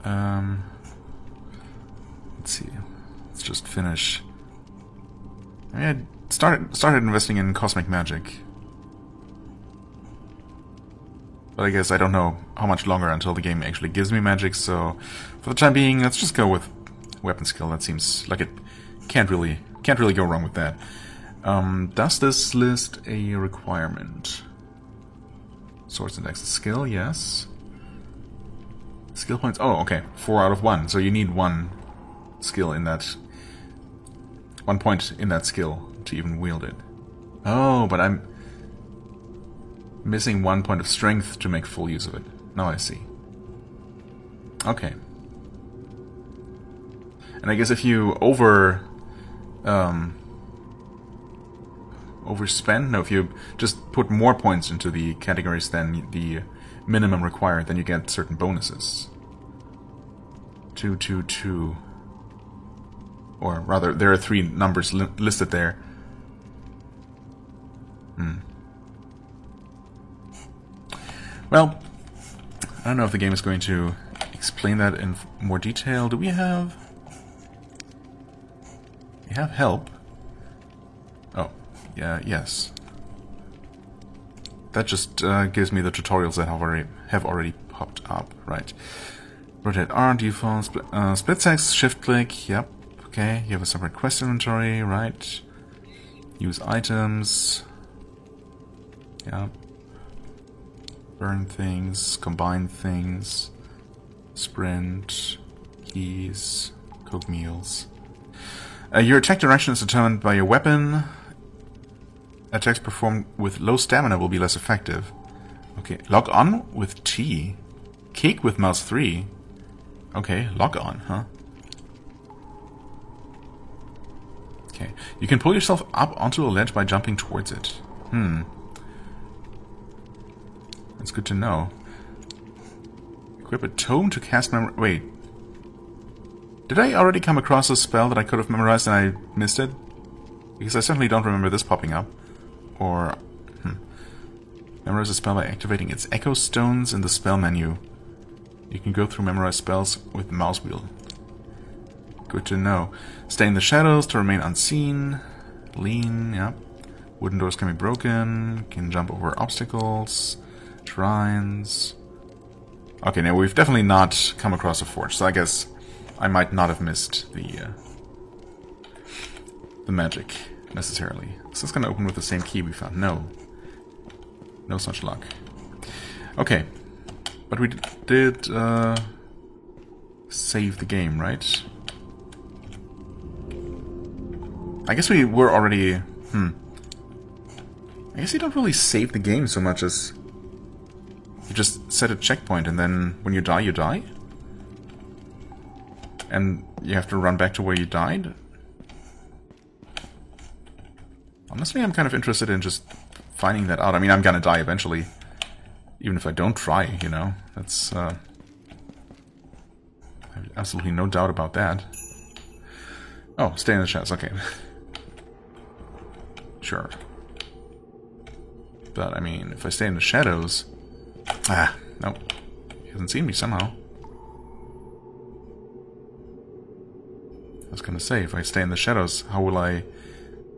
let's see. Let's just finish. I mean, I started investing in cosmic magic. But I guess I don't know how much longer until the game actually gives me magic, so for the time being, let's just go with weapon skill. That seems like it can't really go wrong with that. Does this list a requirement? Swords and axes skill, yes. Skill points, oh, okay, 4 out of 1, so you need 1 skill in that... 1 point in that skill to even wield it. Oh, but I'm missing 1 point of strength to make full use of it. Now I see. Okay. And I guess if you overspend, no, if you just put more points into the categories than the minimum required, then you get certain bonuses. 2, 2, 2. Or rather, there are 3 numbers listed there. Well, I don't know if the game is going to explain that in more detail. Do we have... We have help. Oh, yeah, yes. That just gives me the tutorials that have already popped up, right. Rotate R, default, split text, shift click, yep, okay. You have a separate quest inventory, right. Use items, yep. Burn things, combine things, sprint, keys, cook meals. Your attack direction is determined by your weapon. Attacks performed with low stamina will be less effective. Okay, lock on with T. Kick with mouse 3. Okay, lock on, huh? Okay, you can pull yourself up onto a ledge by jumping towards it. That's good to know. Equip a tome to cast memory... Wait. Did I already come across a spell that I could have memorized and I missed it? Because I certainly don't remember this popping up. Or... Memorize a spell by activating its echo stones in the spell menu. You can go through memorized spells with the mouse wheel. Good to know. Stay in the shadows to remain unseen. Lean, yep. Wooden doors can be broken. Can jump over obstacles. Shrines. Okay, now we've definitely not come across a forge, so I guess I might not have missed the magic necessarily. Is this going to open with the same key we found? No. No such luck. Okay. But we did save the game, right? I guess we were already... I guess you don't really save the game so much as... You just set a checkpoint and then when you die, you die? And you have to run back to where you died? Honestly, I'm kind of interested in just finding that out. I mean, I'm gonna die eventually. Even if I don't try, you know. That's, I have absolutely no doubt about that. Oh, stay in the shadows, okay. Sure. But, I mean, if I stay in the shadows... Ah, nope. He hasn't seen me somehow. I was gonna say, if I stay in the shadows, how will I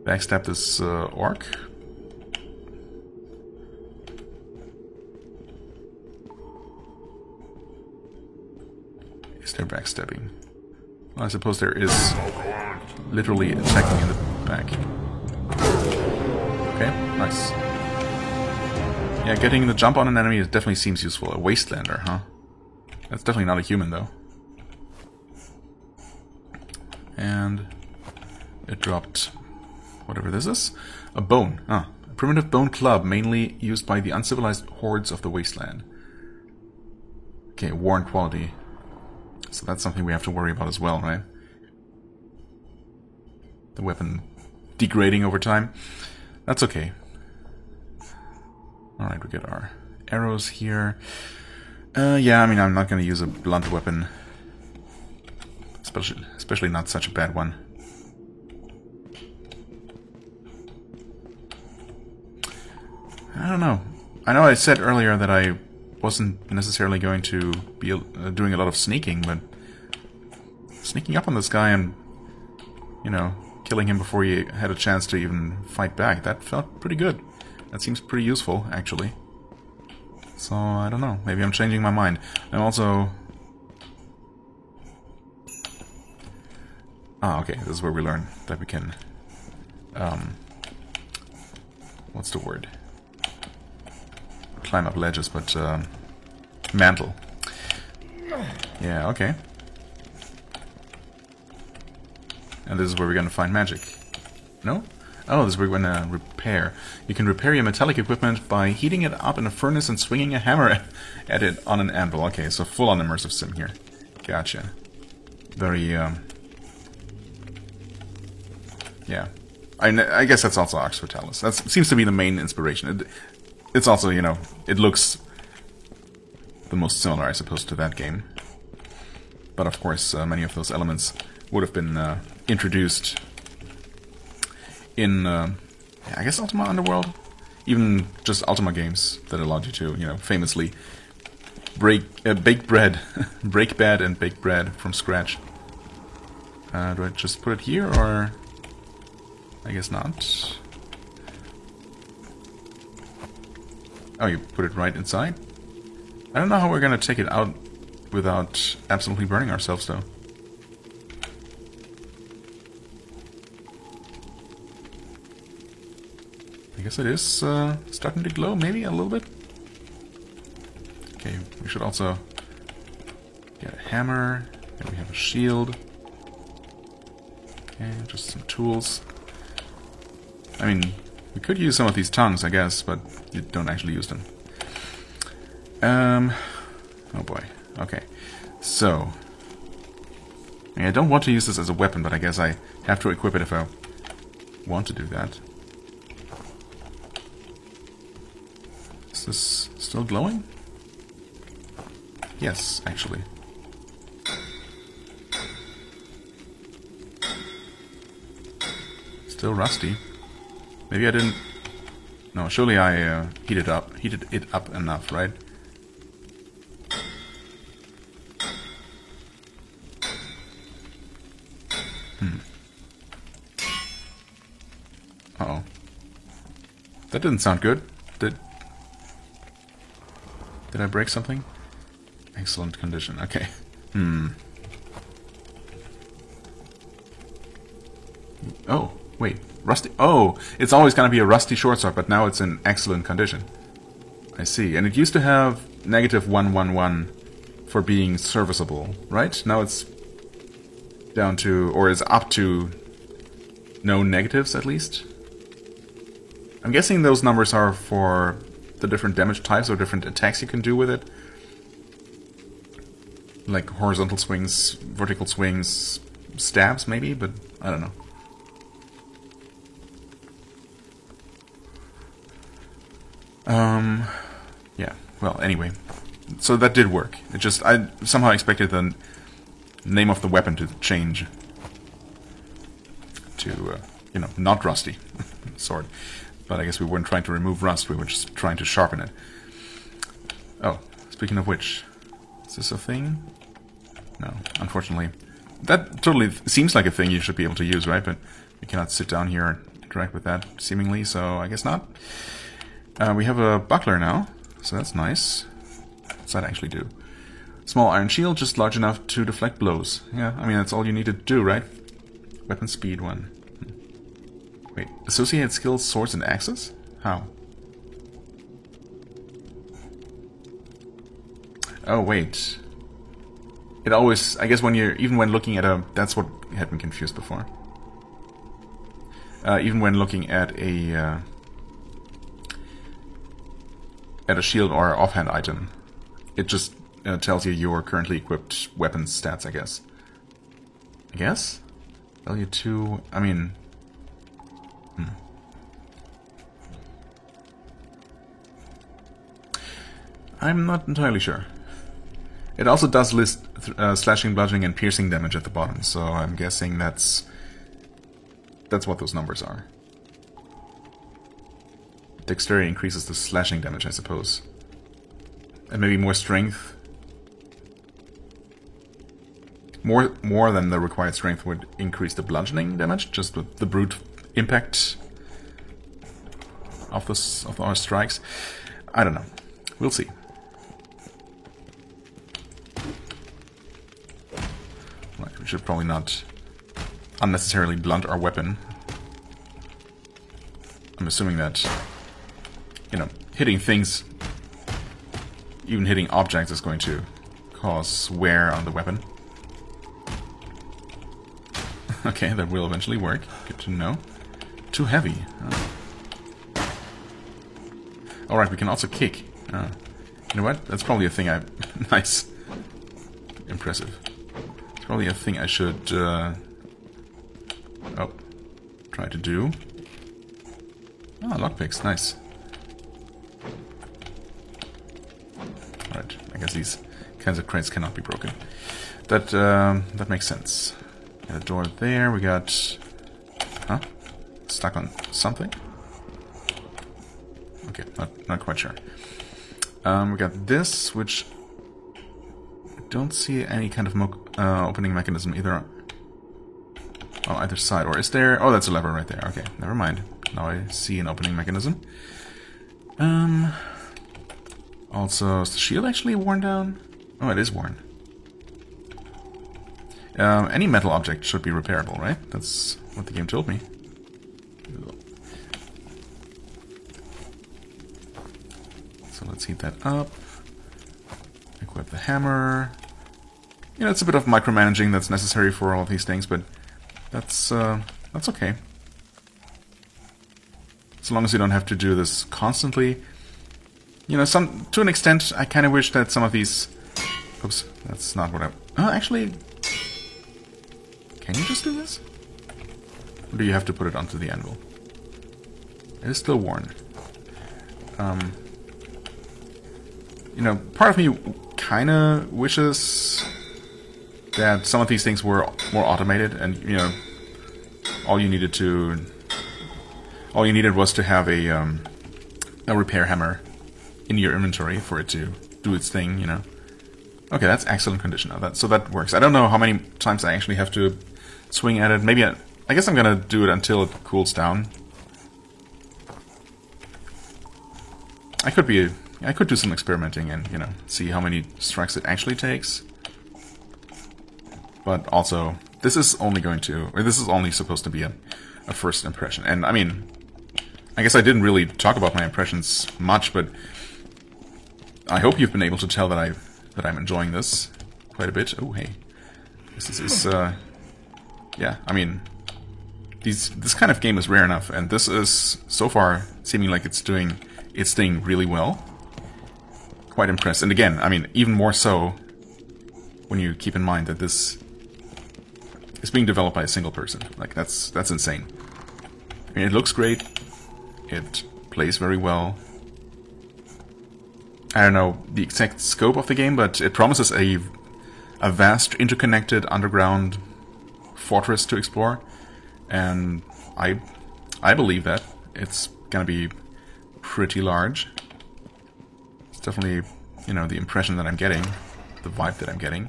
backstab this orc? Is there backstabbing? Well, I suppose there is literally attacking in the back. Okay, nice. Yeah, getting the jump on an enemy definitely seems useful. A wastelander, huh? That's definitely not a human, though. And it dropped whatever this is. A bone. Ah, a primitive bone club, mainly used by the uncivilized hordes of the wasteland. Okay, worn quality. So that's something we have to worry about as well, right? The weapon degrading over time. That's okay. Alright, we get our arrows here. Yeah, I mean, I'm not going to use a blunt weapon. Especially not such a bad one. I don't know. I know I said earlier that I wasn't necessarily going to be doing a lot of sneaking, but sneaking up on this guy and, you know, killing him before he had a chance to even fight back, that felt pretty good. That seems pretty useful, actually. So, I don't know. Maybe I'm changing my mind. I'm also... Ah, okay. This is where we learn that we can... what's the word? Climb up ledges, but... mantle. Yeah, okay. And this is where we're gonna find magic. No? Oh, this is where we're gonna repair. You can repair your metallic equipment by heating it up in a furnace and swinging a hammer at it on an anvil. Okay, so full-on immersive sim here. Gotcha. Very, yeah. I guess that's also Arx Fatalis. That seems to be the main inspiration. It's also, you know, it looks the most similar, I suppose, to that game. But of course, many of those elements would have been introduced in, I guess, Ultima Underworld? Even just Ultima games that allowed you to, you know, famously bake bread, break bad and bake bread from scratch. Do I just put it here, or... I guess not. Oh, you put it right inside? I don't know how we're gonna take it out without absolutely burning ourselves, though. I guess it is starting to glow, maybe a little bit. Okay, we should also get a hammer. Then we have a shield. Okay, just some tools. I mean, we could use some of these tongues, I guess, but you don't actually use them. Oh boy. Okay. So, I mean, I don't want to use this as a weapon, but I guess I have to equip it if I want to do that. Is this still glowing? Yes, actually. Still rusty. Maybe I didn't... No, surely I heated it up enough, right? Uh-oh. That didn't sound good. Did I break something? Excellent condition. Okay. Oh, wait. Rusty. Oh, it's always going to be a rusty short sword, but now it's in excellent condition. I see. And it used to have -111 for being serviceable, right? Now it's down to, or is up to, no negatives at least. I'm guessing those numbers are for the different damage types or different attacks you can do with it. Like horizontal swings, vertical swings, stabs maybe, but I don't know. Yeah, well, anyway. So that did work. It just, I somehow expected the name of the weapon to change to, you know, not rusty sword. But I guess we weren't trying to remove rust, we were just trying to sharpen it. Oh, speaking of which, is this a thing? No, unfortunately. That totally seems like a thing you should be able to use, right? But you cannot sit down here and interact with that, seemingly, so I guess not. We have a buckler now, so that's nice. What's that actually do? Small iron shield, just large enough to deflect blows. Yeah, I mean, that's all you need to do, right? Weapon speed 1. Wait, associated skills, swords, and axes? How? Oh, wait. it always, I guess when you're, even when looking at a, that's what had me confused before. Even when looking at a shield or offhand item, it just tells you your currently equipped weapon stats, I guess. Value 2, I mean... I'm not entirely sure. It also does list slashing, bludgeoning, and piercing damage at the bottom, so I'm guessing that's what those numbers are. Dexterity increases the slashing damage, I suppose. And maybe more strength. More than the required strength would increase the bludgeoning damage, just with the brute impact of our strikes. I don't know. We'll see. Right, we should probably not unnecessarily blunt our weapon. I'm assuming that, you know, hitting things, even hitting objects, is going to cause wear on the weapon. Okay, that will eventually work. Good to know. Too heavy. Oh. Alright, we can also kick. You know what? That's probably a thing I... Nice. Impressive. It's probably a thing I should... try to do. Ah, lockpicks. Nice. Alright, I guess these kinds of crates cannot be broken. That makes sense. Got a door there, we got... Huh? Stuck on something? Okay, not quite sure. We got this, which... I don't see any kind of opening mechanism either on either side. Or is there... Oh, that's a lever right there. Okay, never mind. Now I see an opening mechanism. Also, is the shield actually worn down? Oh, it is worn. Any metal object should be repairable, right? That's what the game told me. So let's heat that up. Equip the hammer. You know, it's a bit of micromanaging that's necessary for all of these things, but that's okay. As long as you don't have to do this constantly. You know, to an extent, I kind of wish that some of these... Oops, that's not what I... Oh, actually... Can you just do this? Or do you have to put it onto the anvil? It is still worn. You know, part of me kind of wishes that some of these things were more automated, and you know, all you needed was to have a repair hammer in your inventory for it to do its thing. You know. Okay, that's excellent condition. So that works. I don't know how many times I actually have to swing at it. Maybe I guess I'm gonna do it until it cools down. I could do some experimenting and, you know, see how many strikes it actually takes. But also, this is only supposed to be a first impression. And I mean, I guess I didn't really talk about my impressions much, but I hope you've been able to tell that I'm enjoying this quite a bit. Oh, hey. This is yeah, I mean, this kind of game is rare enough, and this is, so far, seeming like it's doing its thing really well. Quite impressed. And again, I mean, even more so when you keep in mind that this is being developed by a single person. Like, that's insane. I mean, it looks great. It plays very well. I don't know the exact scope of the game, but it promises a vast, interconnected underground fortress to explore, and I believe that it's gonna be pretty large. It's definitely, you know, the impression that I'm getting, the vibe that I'm getting.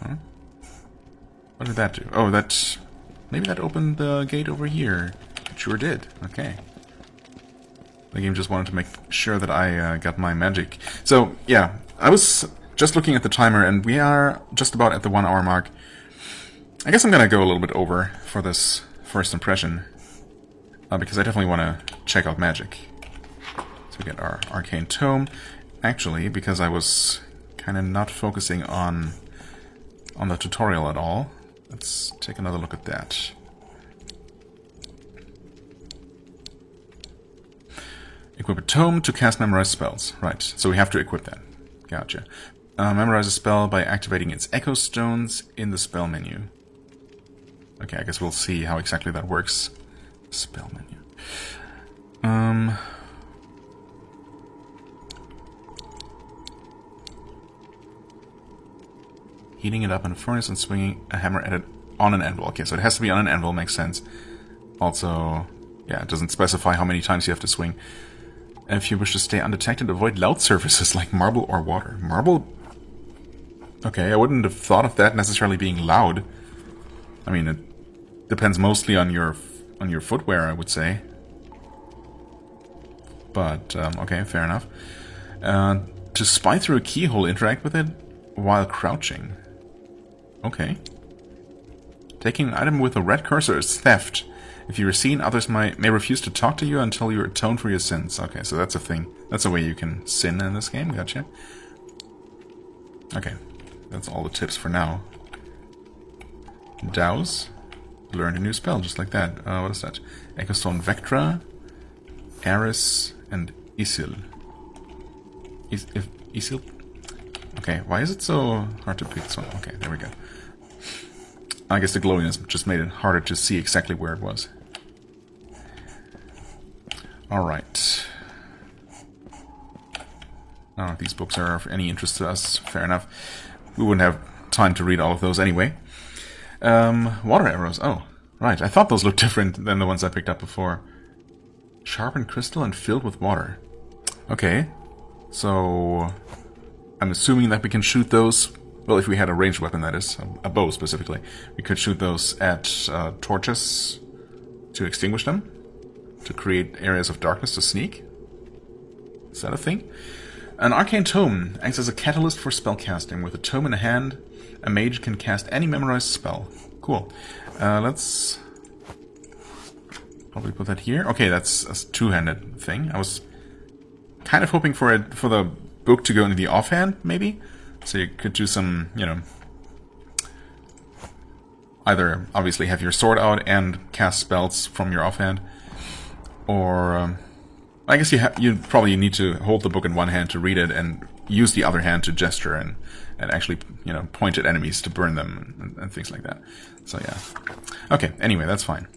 Huh? What did that do? Oh, maybe that opened the gate over here. It sure did. Okay. The game just wanted to make sure that I got my magic. So, yeah, I was just looking at the timer, and we are just about at the 1 hour mark. I guess I'm gonna go a little bit over for this first impression, because I definitely want to check out magic. So we get our Arcane Tome. Actually, because I was kind of not focusing on the tutorial at all. Let's take another look at that. Equip a tome to cast memorize spells. Right, so we have to equip that. Gotcha. Memorize a spell by activating its echo stones in the spell menu. Okay, I guess we'll see how exactly that works. Spell menu. Heating it up in a furnace and swinging a hammer at it on an anvil. Okay, so it has to be on an anvil, makes sense. Also, yeah, it doesn't specify how many times you have to swing. And if you wish to stay undetected, avoid loud surfaces like marble or water. Marble? Okay, I wouldn't have thought of that necessarily being loud. I mean, it depends mostly on your footwear, I would say. But, okay, fair enough. To spy through a keyhole, interact with it while crouching. Okay. Taking an item with a red cursor is theft. If you are seen, others may refuse to talk to you until you atone for your sins. Okay, so that's a thing. That's a way you can sin in this game. Gotcha. Okay, that's all the tips for now. Douse. Learned a new spell, just like that. What is that? Echo Stone Vectra, Eris, and Isil. Isil? Okay, why is it so hard to pick this one? Okay, there we go. I guess the glowiness just made it harder to see exactly where it was. Alright. I don't know if these books are of any interest to us. Fair enough. We wouldn't have time to read all of those anyway. Water arrows. Oh, right. I thought those looked different than the ones I picked up before. Sharpened crystal and filled with water. Okay. So I'm assuming that we can shoot those. Well, if we had a ranged weapon, that is. A bow, specifically. We could shoot those at torches to extinguish them. To create areas of darkness to sneak. Is that a thing? An arcane tome acts as a catalyst for spellcasting. With a tome in a hand, a mage can cast any memorized spell. Cool. Let's probably put that here. Okay, that's a two-handed thing. I was kind of hoping for the book to go into the offhand, maybe? So you could do some, you know, either obviously have your sword out and cast spells from your offhand, or I guess you probably need to hold the book in one hand to read it and use the other hand to gesture and actually, you know, point at enemies to burn them and things like that. So yeah. Okay, anyway, that's fine.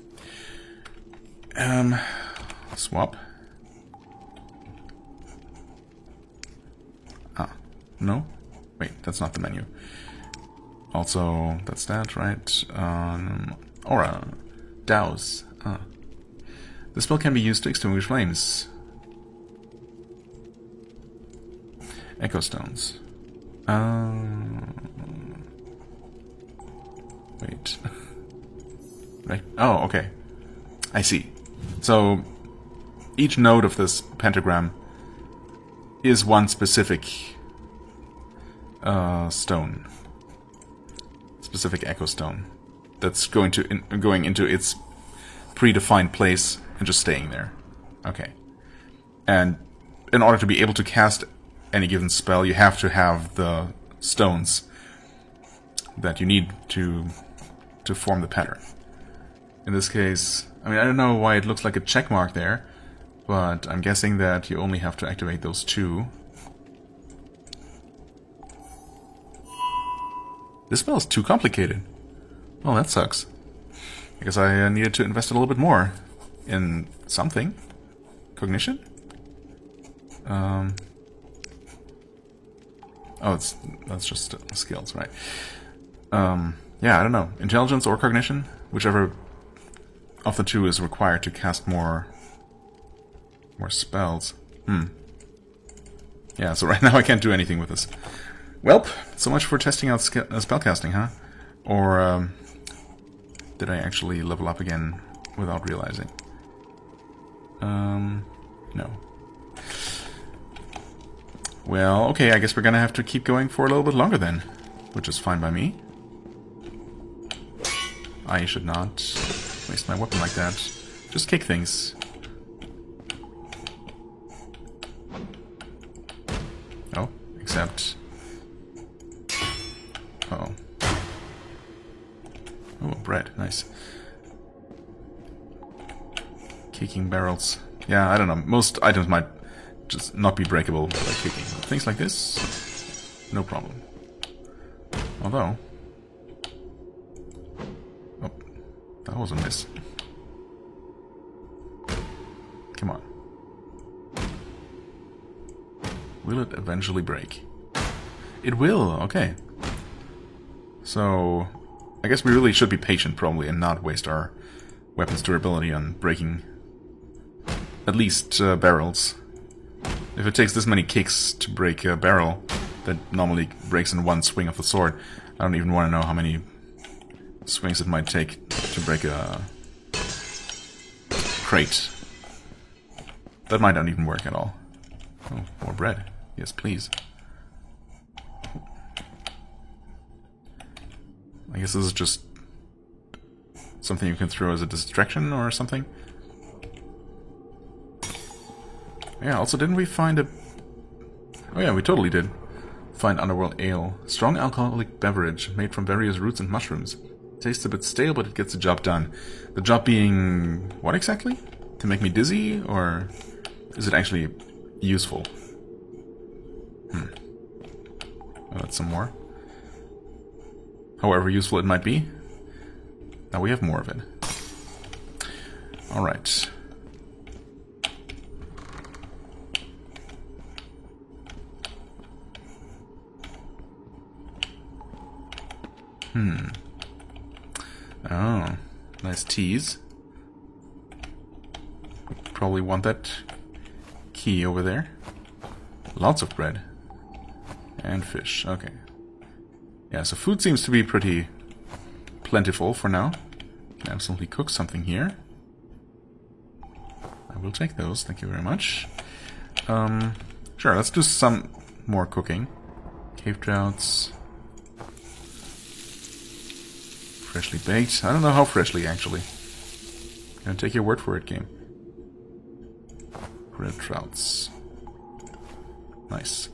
Swap. Ah, no? Wait, that's not the menu. Also, that's that, right? Aura. Douse. Ah. The spell can be used to extinguish flames. Echo stones. Wait. Right. Oh, okay. I see. So, each node of this pentagram is one specific stone. Specific echo stone. That's going into its predefined place and just staying there. Okay. And in order to be able to cast any given spell, you have to have the stones that you need to form the pattern. In this case, I mean, I don't know why it looks like a check mark there, but I'm guessing that you only have to activate those two. This spell is too complicated. Well, that sucks. I guess I needed to invest a little bit more in something. Cognition? Oh, that's just skills, right? Yeah, I don't know. Intelligence or cognition? Whichever of the two is required to cast more spells. Yeah, so right now I can't do anything with this. Welp, so much for testing out spellcasting, huh? Or did I actually level up again without realizing? No. Well, okay, I guess we're gonna have to keep going for a little bit longer then, which is fine by me. I should not waste my weapon like that. Just kick things. Oh, except bread. Nice. Kicking barrels. Yeah, I don't know. Most items might just not be breakable by kicking. Things like this, no problem. Although... Oh, that was a miss. Come on. Will it eventually break? It will, okay. So, I guess we really should be patient, probably, and not waste our weapon's durability on breaking at least barrels. If it takes this many kicks to break a barrel that normally breaks in one swing of the sword, I don't even want to know how many swings it might take to break a crate. That might not even work at all. Oh, more bread. Yes, please. I guess this is just something you can throw as a distraction or something. Yeah, also didn't we find a... Oh yeah, we totally did find Underworld Ale. Strong alcoholic beverage made from various roots and mushrooms. Tastes a bit stale, but it gets the job done. The job being... what exactly? To make me dizzy, or is it actually useful? Oh, that's some more. However useful it might be. Now we have more of it. Alright. Oh, nice tease. Probably want that key over there. Lots of bread. And fish, okay. Yeah, so food seems to be pretty plentiful for now. Can absolutely cook something here. I will take those, thank you very much. Sure, let's do some more cooking. Cave trouts. Freshly baked. I don't know how freshly, actually. Gonna take your word for it, game. Grilled trouts. Nice.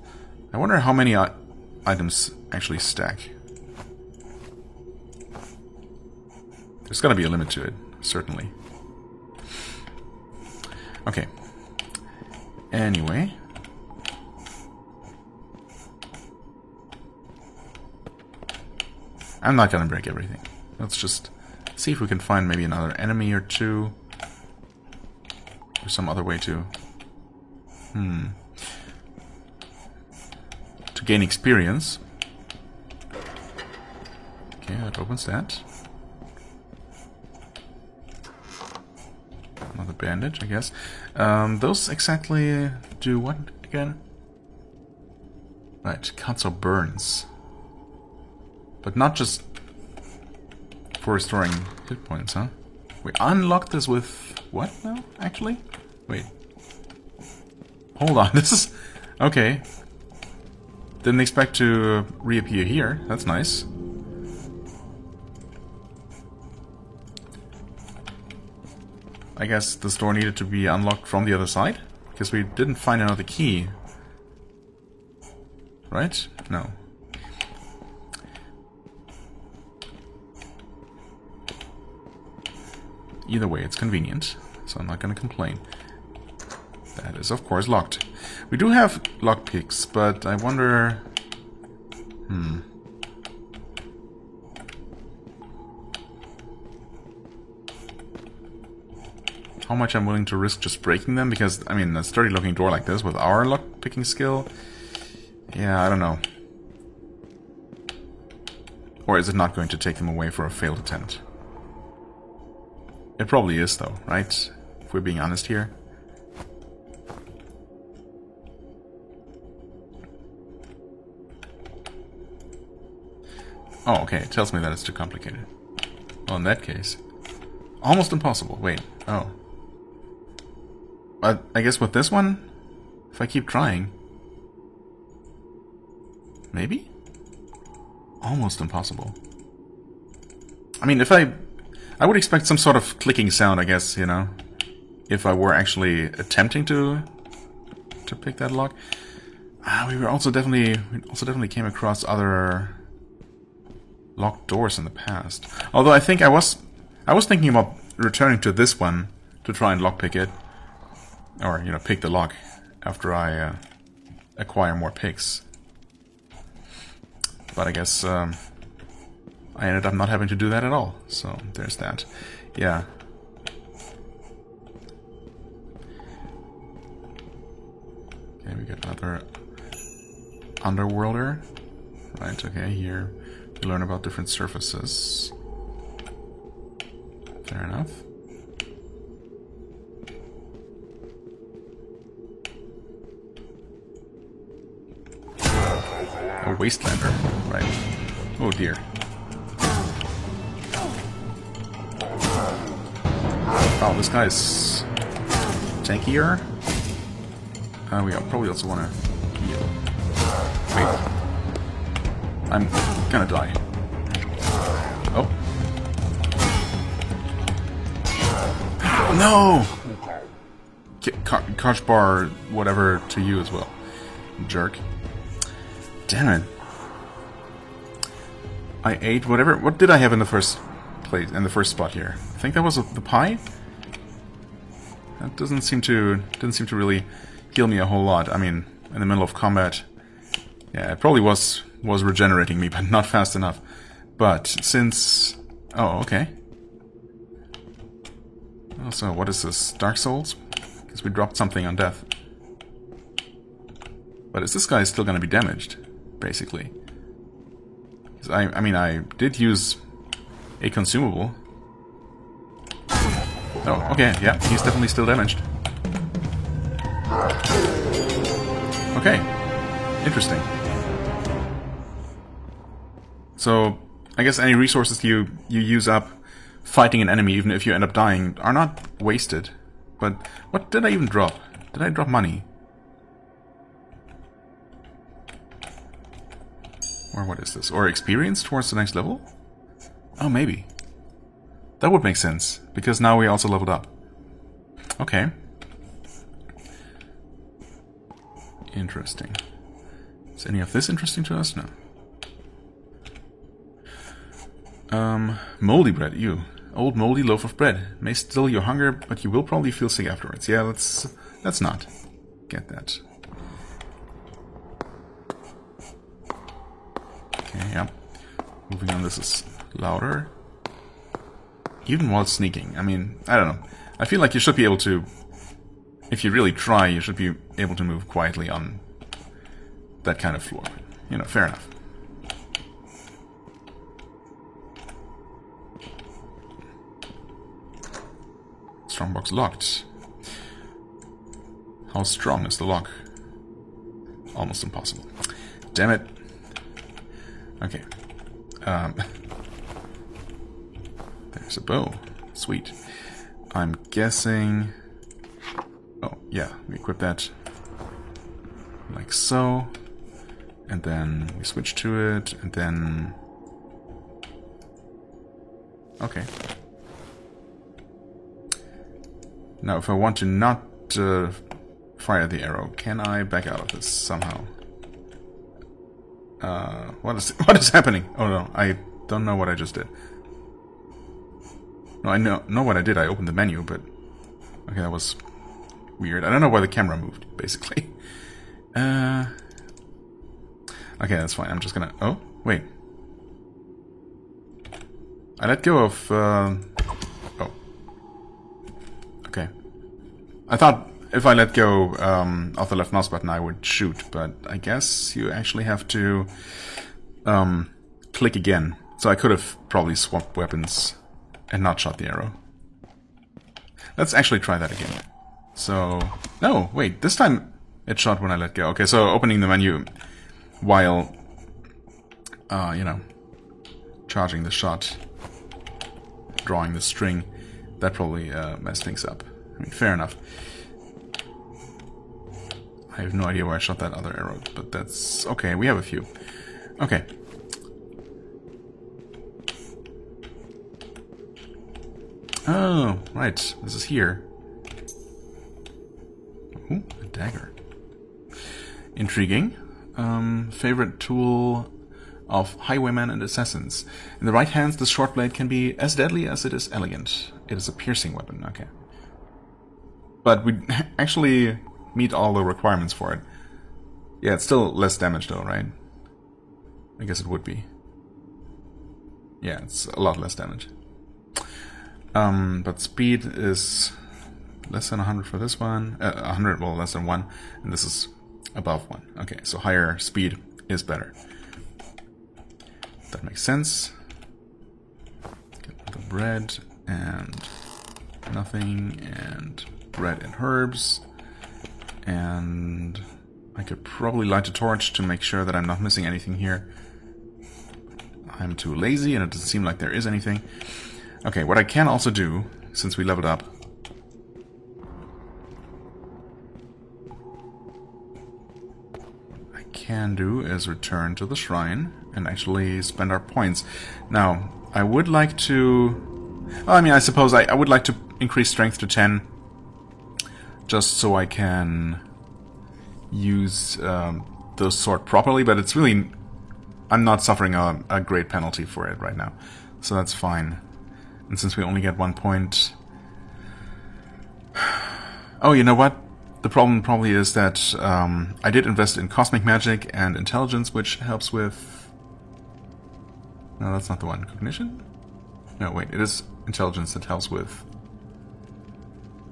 I wonder how many items actually stack. There's gotta be a limit to it, certainly. Okay. Anyway. I'm not gonna break everything. Let's just see if we can find maybe another enemy or two. Or some other way to... to gain experience. Okay, that opens that. Another bandage, I guess. Those exactly do what again? Right, cuts or burns. But not just for restoring hit points, huh? We unlocked this with what now, actually? Wait. Hold on, this is... okay. Didn't expect to reappear here. That's nice. I guess this door needed to be unlocked from the other side? Because we didn't find another key. Right? No. Either way, it's convenient, so I'm not going to complain. That is, of course, locked. We do have lockpicks, but I wonder... how much I'm willing to risk just breaking them, because, I mean, a sturdy-looking door like this with our lockpicking skill... yeah, I don't know. Or is it not going to take them away for a failed attempt? It probably is, though, right? If we're being honest here. Oh, okay, it tells me that it's too complicated. Well, in that case... almost impossible. Wait, oh. But I guess with this one, if I keep trying... maybe? Almost impossible. I mean, if I would expect some sort of clicking sound, I guess, you know, if I were actually attempting to pick that lock. We also definitely came across other locked doors in the past. Although I think I was thinking about returning to this one to try and lockpick it. Or, you know, pick the lock after I acquire more picks. But I guess I ended up not having to do that at all. So there's that. Yeah. Okay, we got another Underworlder. Right, okay, here we learn about different surfaces. Fair enough. A Wastelander, right. Oh dear. Oh, this guy's tankier. We probably also want to heal. Wait. I'm gonna die. Oh. No! Koch bar, whatever, to you as well. Jerk. Damn it. I ate whatever. What did I have in the first place, in the first spot here? I think that was the pie? That didn't seem to really heal me a whole lot. I mean, in the middle of combat, yeah, it probably was regenerating me, but not fast enough. But since... Oh, okay. Also, what is this? Dark Souls? Because we dropped something on death. But is this guy still going to be damaged, basically? I mean, I did use a consumable. Oh, okay, yeah, he's definitely still damaged. Okay, interesting. So, I guess any resources you use up fighting an enemy, even if you end up dying, are not wasted. But what did I even drop? Did I drop money? Or what is this? Or experience towards the next level? Oh, maybe. That would make sense, because now we also leveled up. Okay. Interesting. Is any of this interesting to us? No. Moldy bread, ew. Old moldy loaf of bread. May still your hunger, but you will probably feel sick afterwards. Yeah, let's not get that. Okay, yeah. Moving on, this is louder. Even while sneaking. I mean, I don't know. I feel like you should be able to... If you really try, you should be able to move quietly on that kind of floor. You know, fair enough. Strongbox locked. How strong is the lock? Almost impossible. Damn it. Okay. There's a bow. Sweet. I'm guessing... Oh, yeah. We equip that like so. And then we switch to it, and then... Okay. Now, if I want to not fire the arrow, can I back out of this somehow? What is happening? Oh no, I don't know what I just did. No, I know what I did. I opened the menu, but... Okay, that was weird. I don't know why the camera moved, basically. Okay, that's fine. I'm just gonna... Oh, wait. I let go of... Oh. Okay. I thought if I let go of the left mouse button I would shoot, but I guess you actually have to click again. So I could have probably swapped weapons and not shot the arrow. Let's actually try that again. So... No, wait, this time it shot when I let go. Okay, so opening the menu while, you know, charging the shot, drawing the string, that probably messed things up. I mean, fair enough. I have no idea where I shot that other arrow, but that's... Okay, we have a few. Okay. Oh, right. This is here. Ooh, a dagger. Intriguing. Favorite tool of highwaymen and assassins. In the right hands, the short blade can be as deadly as it is elegant. It is a piercing weapon, okay. But we actually meet all the requirements for it. Yeah, it's still less damage though, right? I guess it would be. Yeah, it's a lot less damage. But speed is less than 100 for this one. 100, well, less than 1. And this is above 1. Okay, so higher speed is better. That makes sense. Get the bread and nothing and bread and herbs. And I could probably light a torch to make sure that I'm not missing anything here. I'm too lazy and it doesn't seem like there is anything. Okay, what I can also do, since we leveled up, can do is return to the shrine and actually spend our points. Now, I would like to... Well, I mean, I suppose I would like to increase strength to 10 just so I can use the sword properly, but it's really... I'm not suffering a great penalty for it right now, so that's fine. And since we only get 1 point... Oh, you know what? The problem probably is that I did invest in Cosmic Magic and Intelligence, which helps with... No, that's not the one. Cognition? No, wait, it is Intelligence that helps with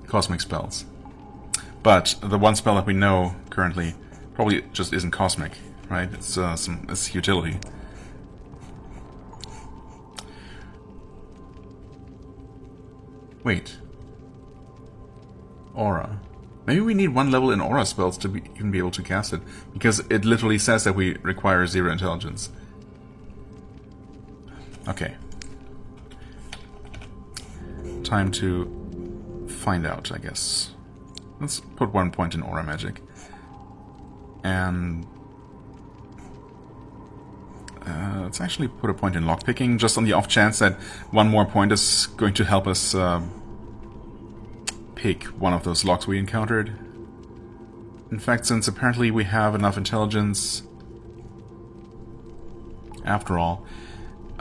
Cosmic spells. But the one spell that we know currently probably just isn't Cosmic, right? It's it's utility. Wait. Aura. Maybe we need 1 level in aura spells to even be able to cast it, because it literally says that we require 0 intelligence. Okay. Time to find out, I guess. Let's put 1 point in aura magic. And... let's actually put a point in lockpicking, just on the off chance that 1 more point is going to help us... pick one of those locks we encountered. In fact, since apparently we have enough intelligence, after all,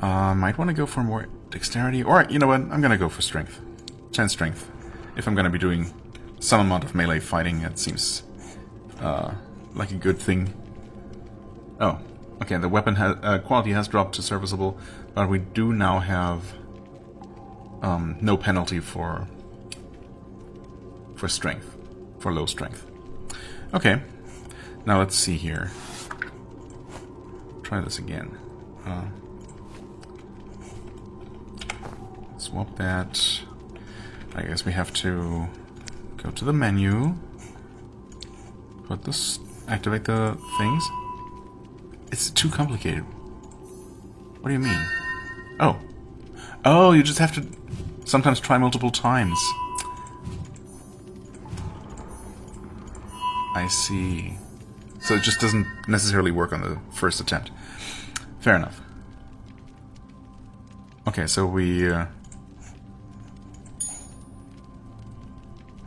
might want to go for more dexterity, or you know what, I'm gonna go for strength. 10 strength. If I'm gonna be doing some amount of melee fighting, it seems like a good thing. Oh, okay, the weapon quality has dropped to serviceable, but we do now have no penalty for strength, for low strength. Okay, now let's see here. Try this again. Swap that. I guess we have to go to the menu, put this, activate the things. It's too complicated. What do you mean? Oh. Oh, you just have to sometimes try multiple times. I see. So it just doesn't necessarily work on the first attempt. Fair enough. Okay, so we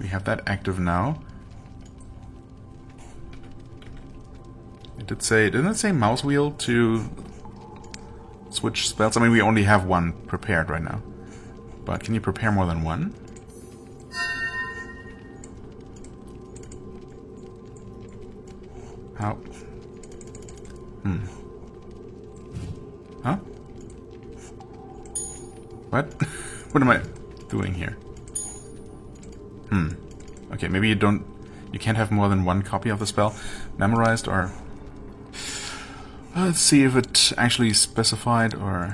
have that active now. It did say, didn't it say mouse wheel to switch spells? I mean, we only have 1 prepared right now. But can you prepare more than 1? How? Huh? What? What am I doing here? Okay, maybe you can't have more than 1 copy of the spell memorized, or... let's see if it actually specified, or...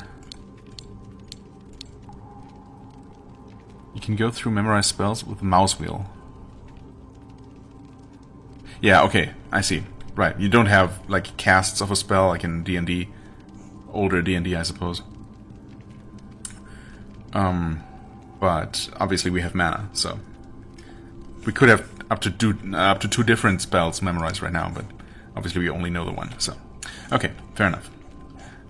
You can go through memorized spells with the mouse wheel. Yeah, okay, I see. Right, you don't have, like, casts of a spell like in D&D. Older D&D, I suppose. But obviously we have mana, so... We could have up to 2 different spells memorized right now, but obviously we only know the one, so... Okay, fair enough.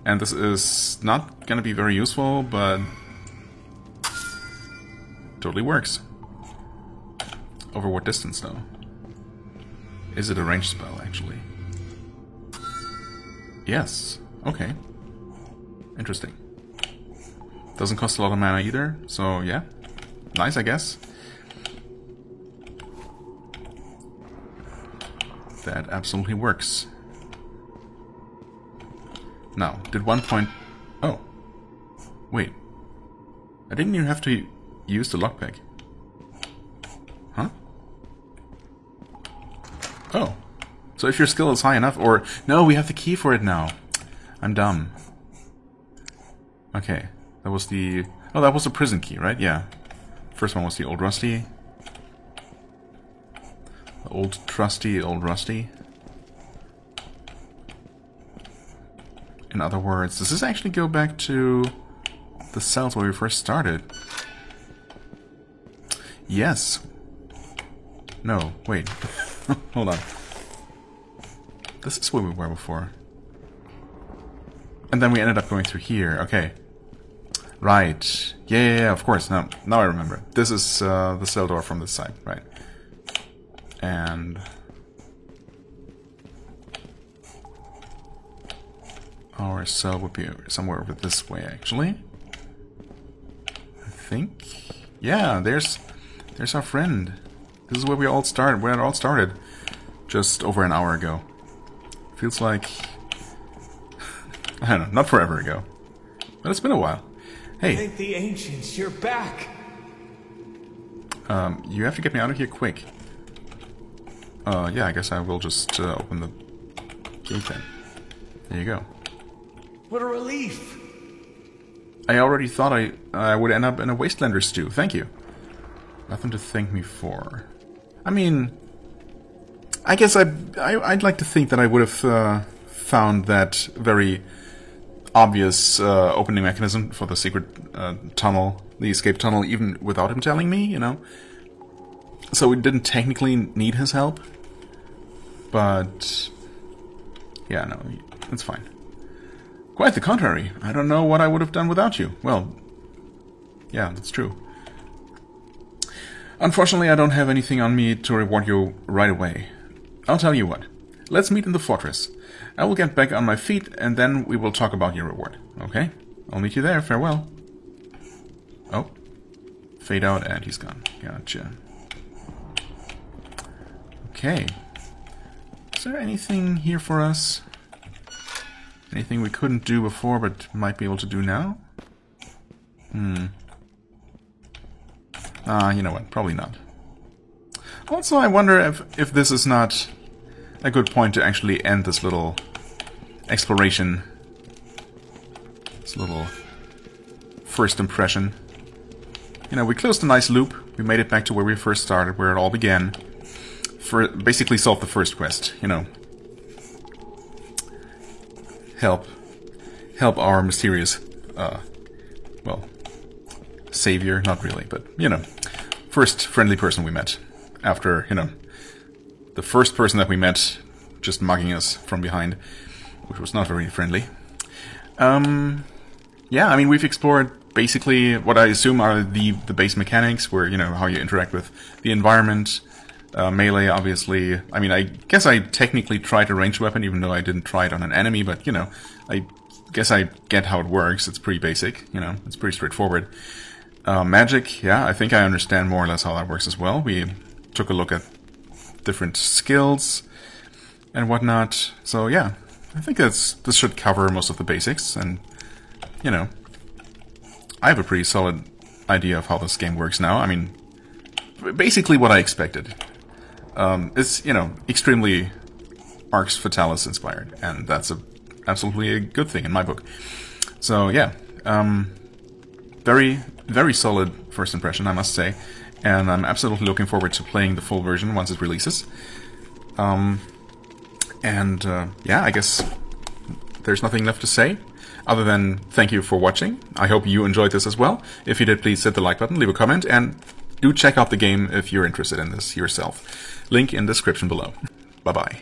And this is not gonna be very useful, but... Totally works. Over what distance, though? Is it a ranged spell, actually? Yes. Okay. Interesting. Doesn't cost a lot of mana either, so yeah. Nice, I guess. That absolutely works. Now, did 1 point... Oh. Wait. I didn't even have to use the lockpick. Huh? Oh. So if your skill is high enough, or... No, we have the key for it now. I'm dumb. Okay. That was the... Oh, that was the prison key, right? Yeah. First one was the Old Rusty. The Old Trusty, Old Rusty. In other words, does this actually go back to the cells where we first started? Yes. No, wait. Hold on. This is where we were before. And then we ended up going through here. Okay. Right. Yeah, of course. Now I remember. This is the cell door from this side. Right. And... our cell would be somewhere over this way, actually. I think. Yeah, there's our friend. This is where we all started. Where it all started, just over an hour ago. Feels like I don't know, not forever ago, but it's been a while. Hey, thank the ancients, you're back. You have to get me out of here quick. Yeah, I guess I will just open the gate then. There you go. What a relief! I already thought I would end up in a Wastelander stew. Thank you. Nothing to thank me for. I mean, I guess I'd like to think that I would have found that very obvious opening mechanism for the secret tunnel, the escape tunnel, even without him telling me, you know? So we didn't technically need his help. But... yeah, no, it's fine. Quite the contrary. I don't know what I would have done without you. Well, yeah, that's true. Unfortunately, I don't have anything on me to reward you right away. I'll tell you what. Let's meet in the fortress. I will get back on my feet, and then we will talk about your reward. Okay? I'll meet you there. Farewell. Oh. Fade out, and he's gone. Gotcha. Okay. Is there anything here for us? Anything we couldn't do before, but might be able to do now? You know what? Probably not. Also, I wonder if this is not a good point to actually end this little exploration. This little first impression. You know, we closed a nice loop. We made it back to where we first started, where it all began. Basically solved the first quest, you know. Help our mysterious, well, savior, not really, but, you know, first friendly person we met. After, you know, the first person that we met just mugging us from behind, which was not very friendly. Yeah, I mean, we've explored basically what I assume are the base mechanics, where, you know, how you interact with the environment, melee, obviously. I mean, I guess I technically tried a ranged weapon, even though I didn't try it on an enemy, but, you know, I guess I get how it works. It's pretty basic, you know, it's pretty straightforward. Magic, yeah, I think I understand more or less how that works as well. We took a look at different skills and whatnot, so yeah, I think this should cover most of the basics, and, you know, I have a pretty solid idea of how this game works now. I mean, basically what I expected. It's, you know, extremely Arx Fatalis inspired, and that's absolutely a good thing in my book. So, yeah, very, very solid first impression, I must say, and I'm absolutely looking forward to playing the full version once it releases. Yeah, I guess there's nothing left to say, other than thank you for watching. I hope you enjoyed this as well. If you did, please hit the like button, leave a comment, and do check out the game if you're interested in this yourself. Link in description below. Bye-bye.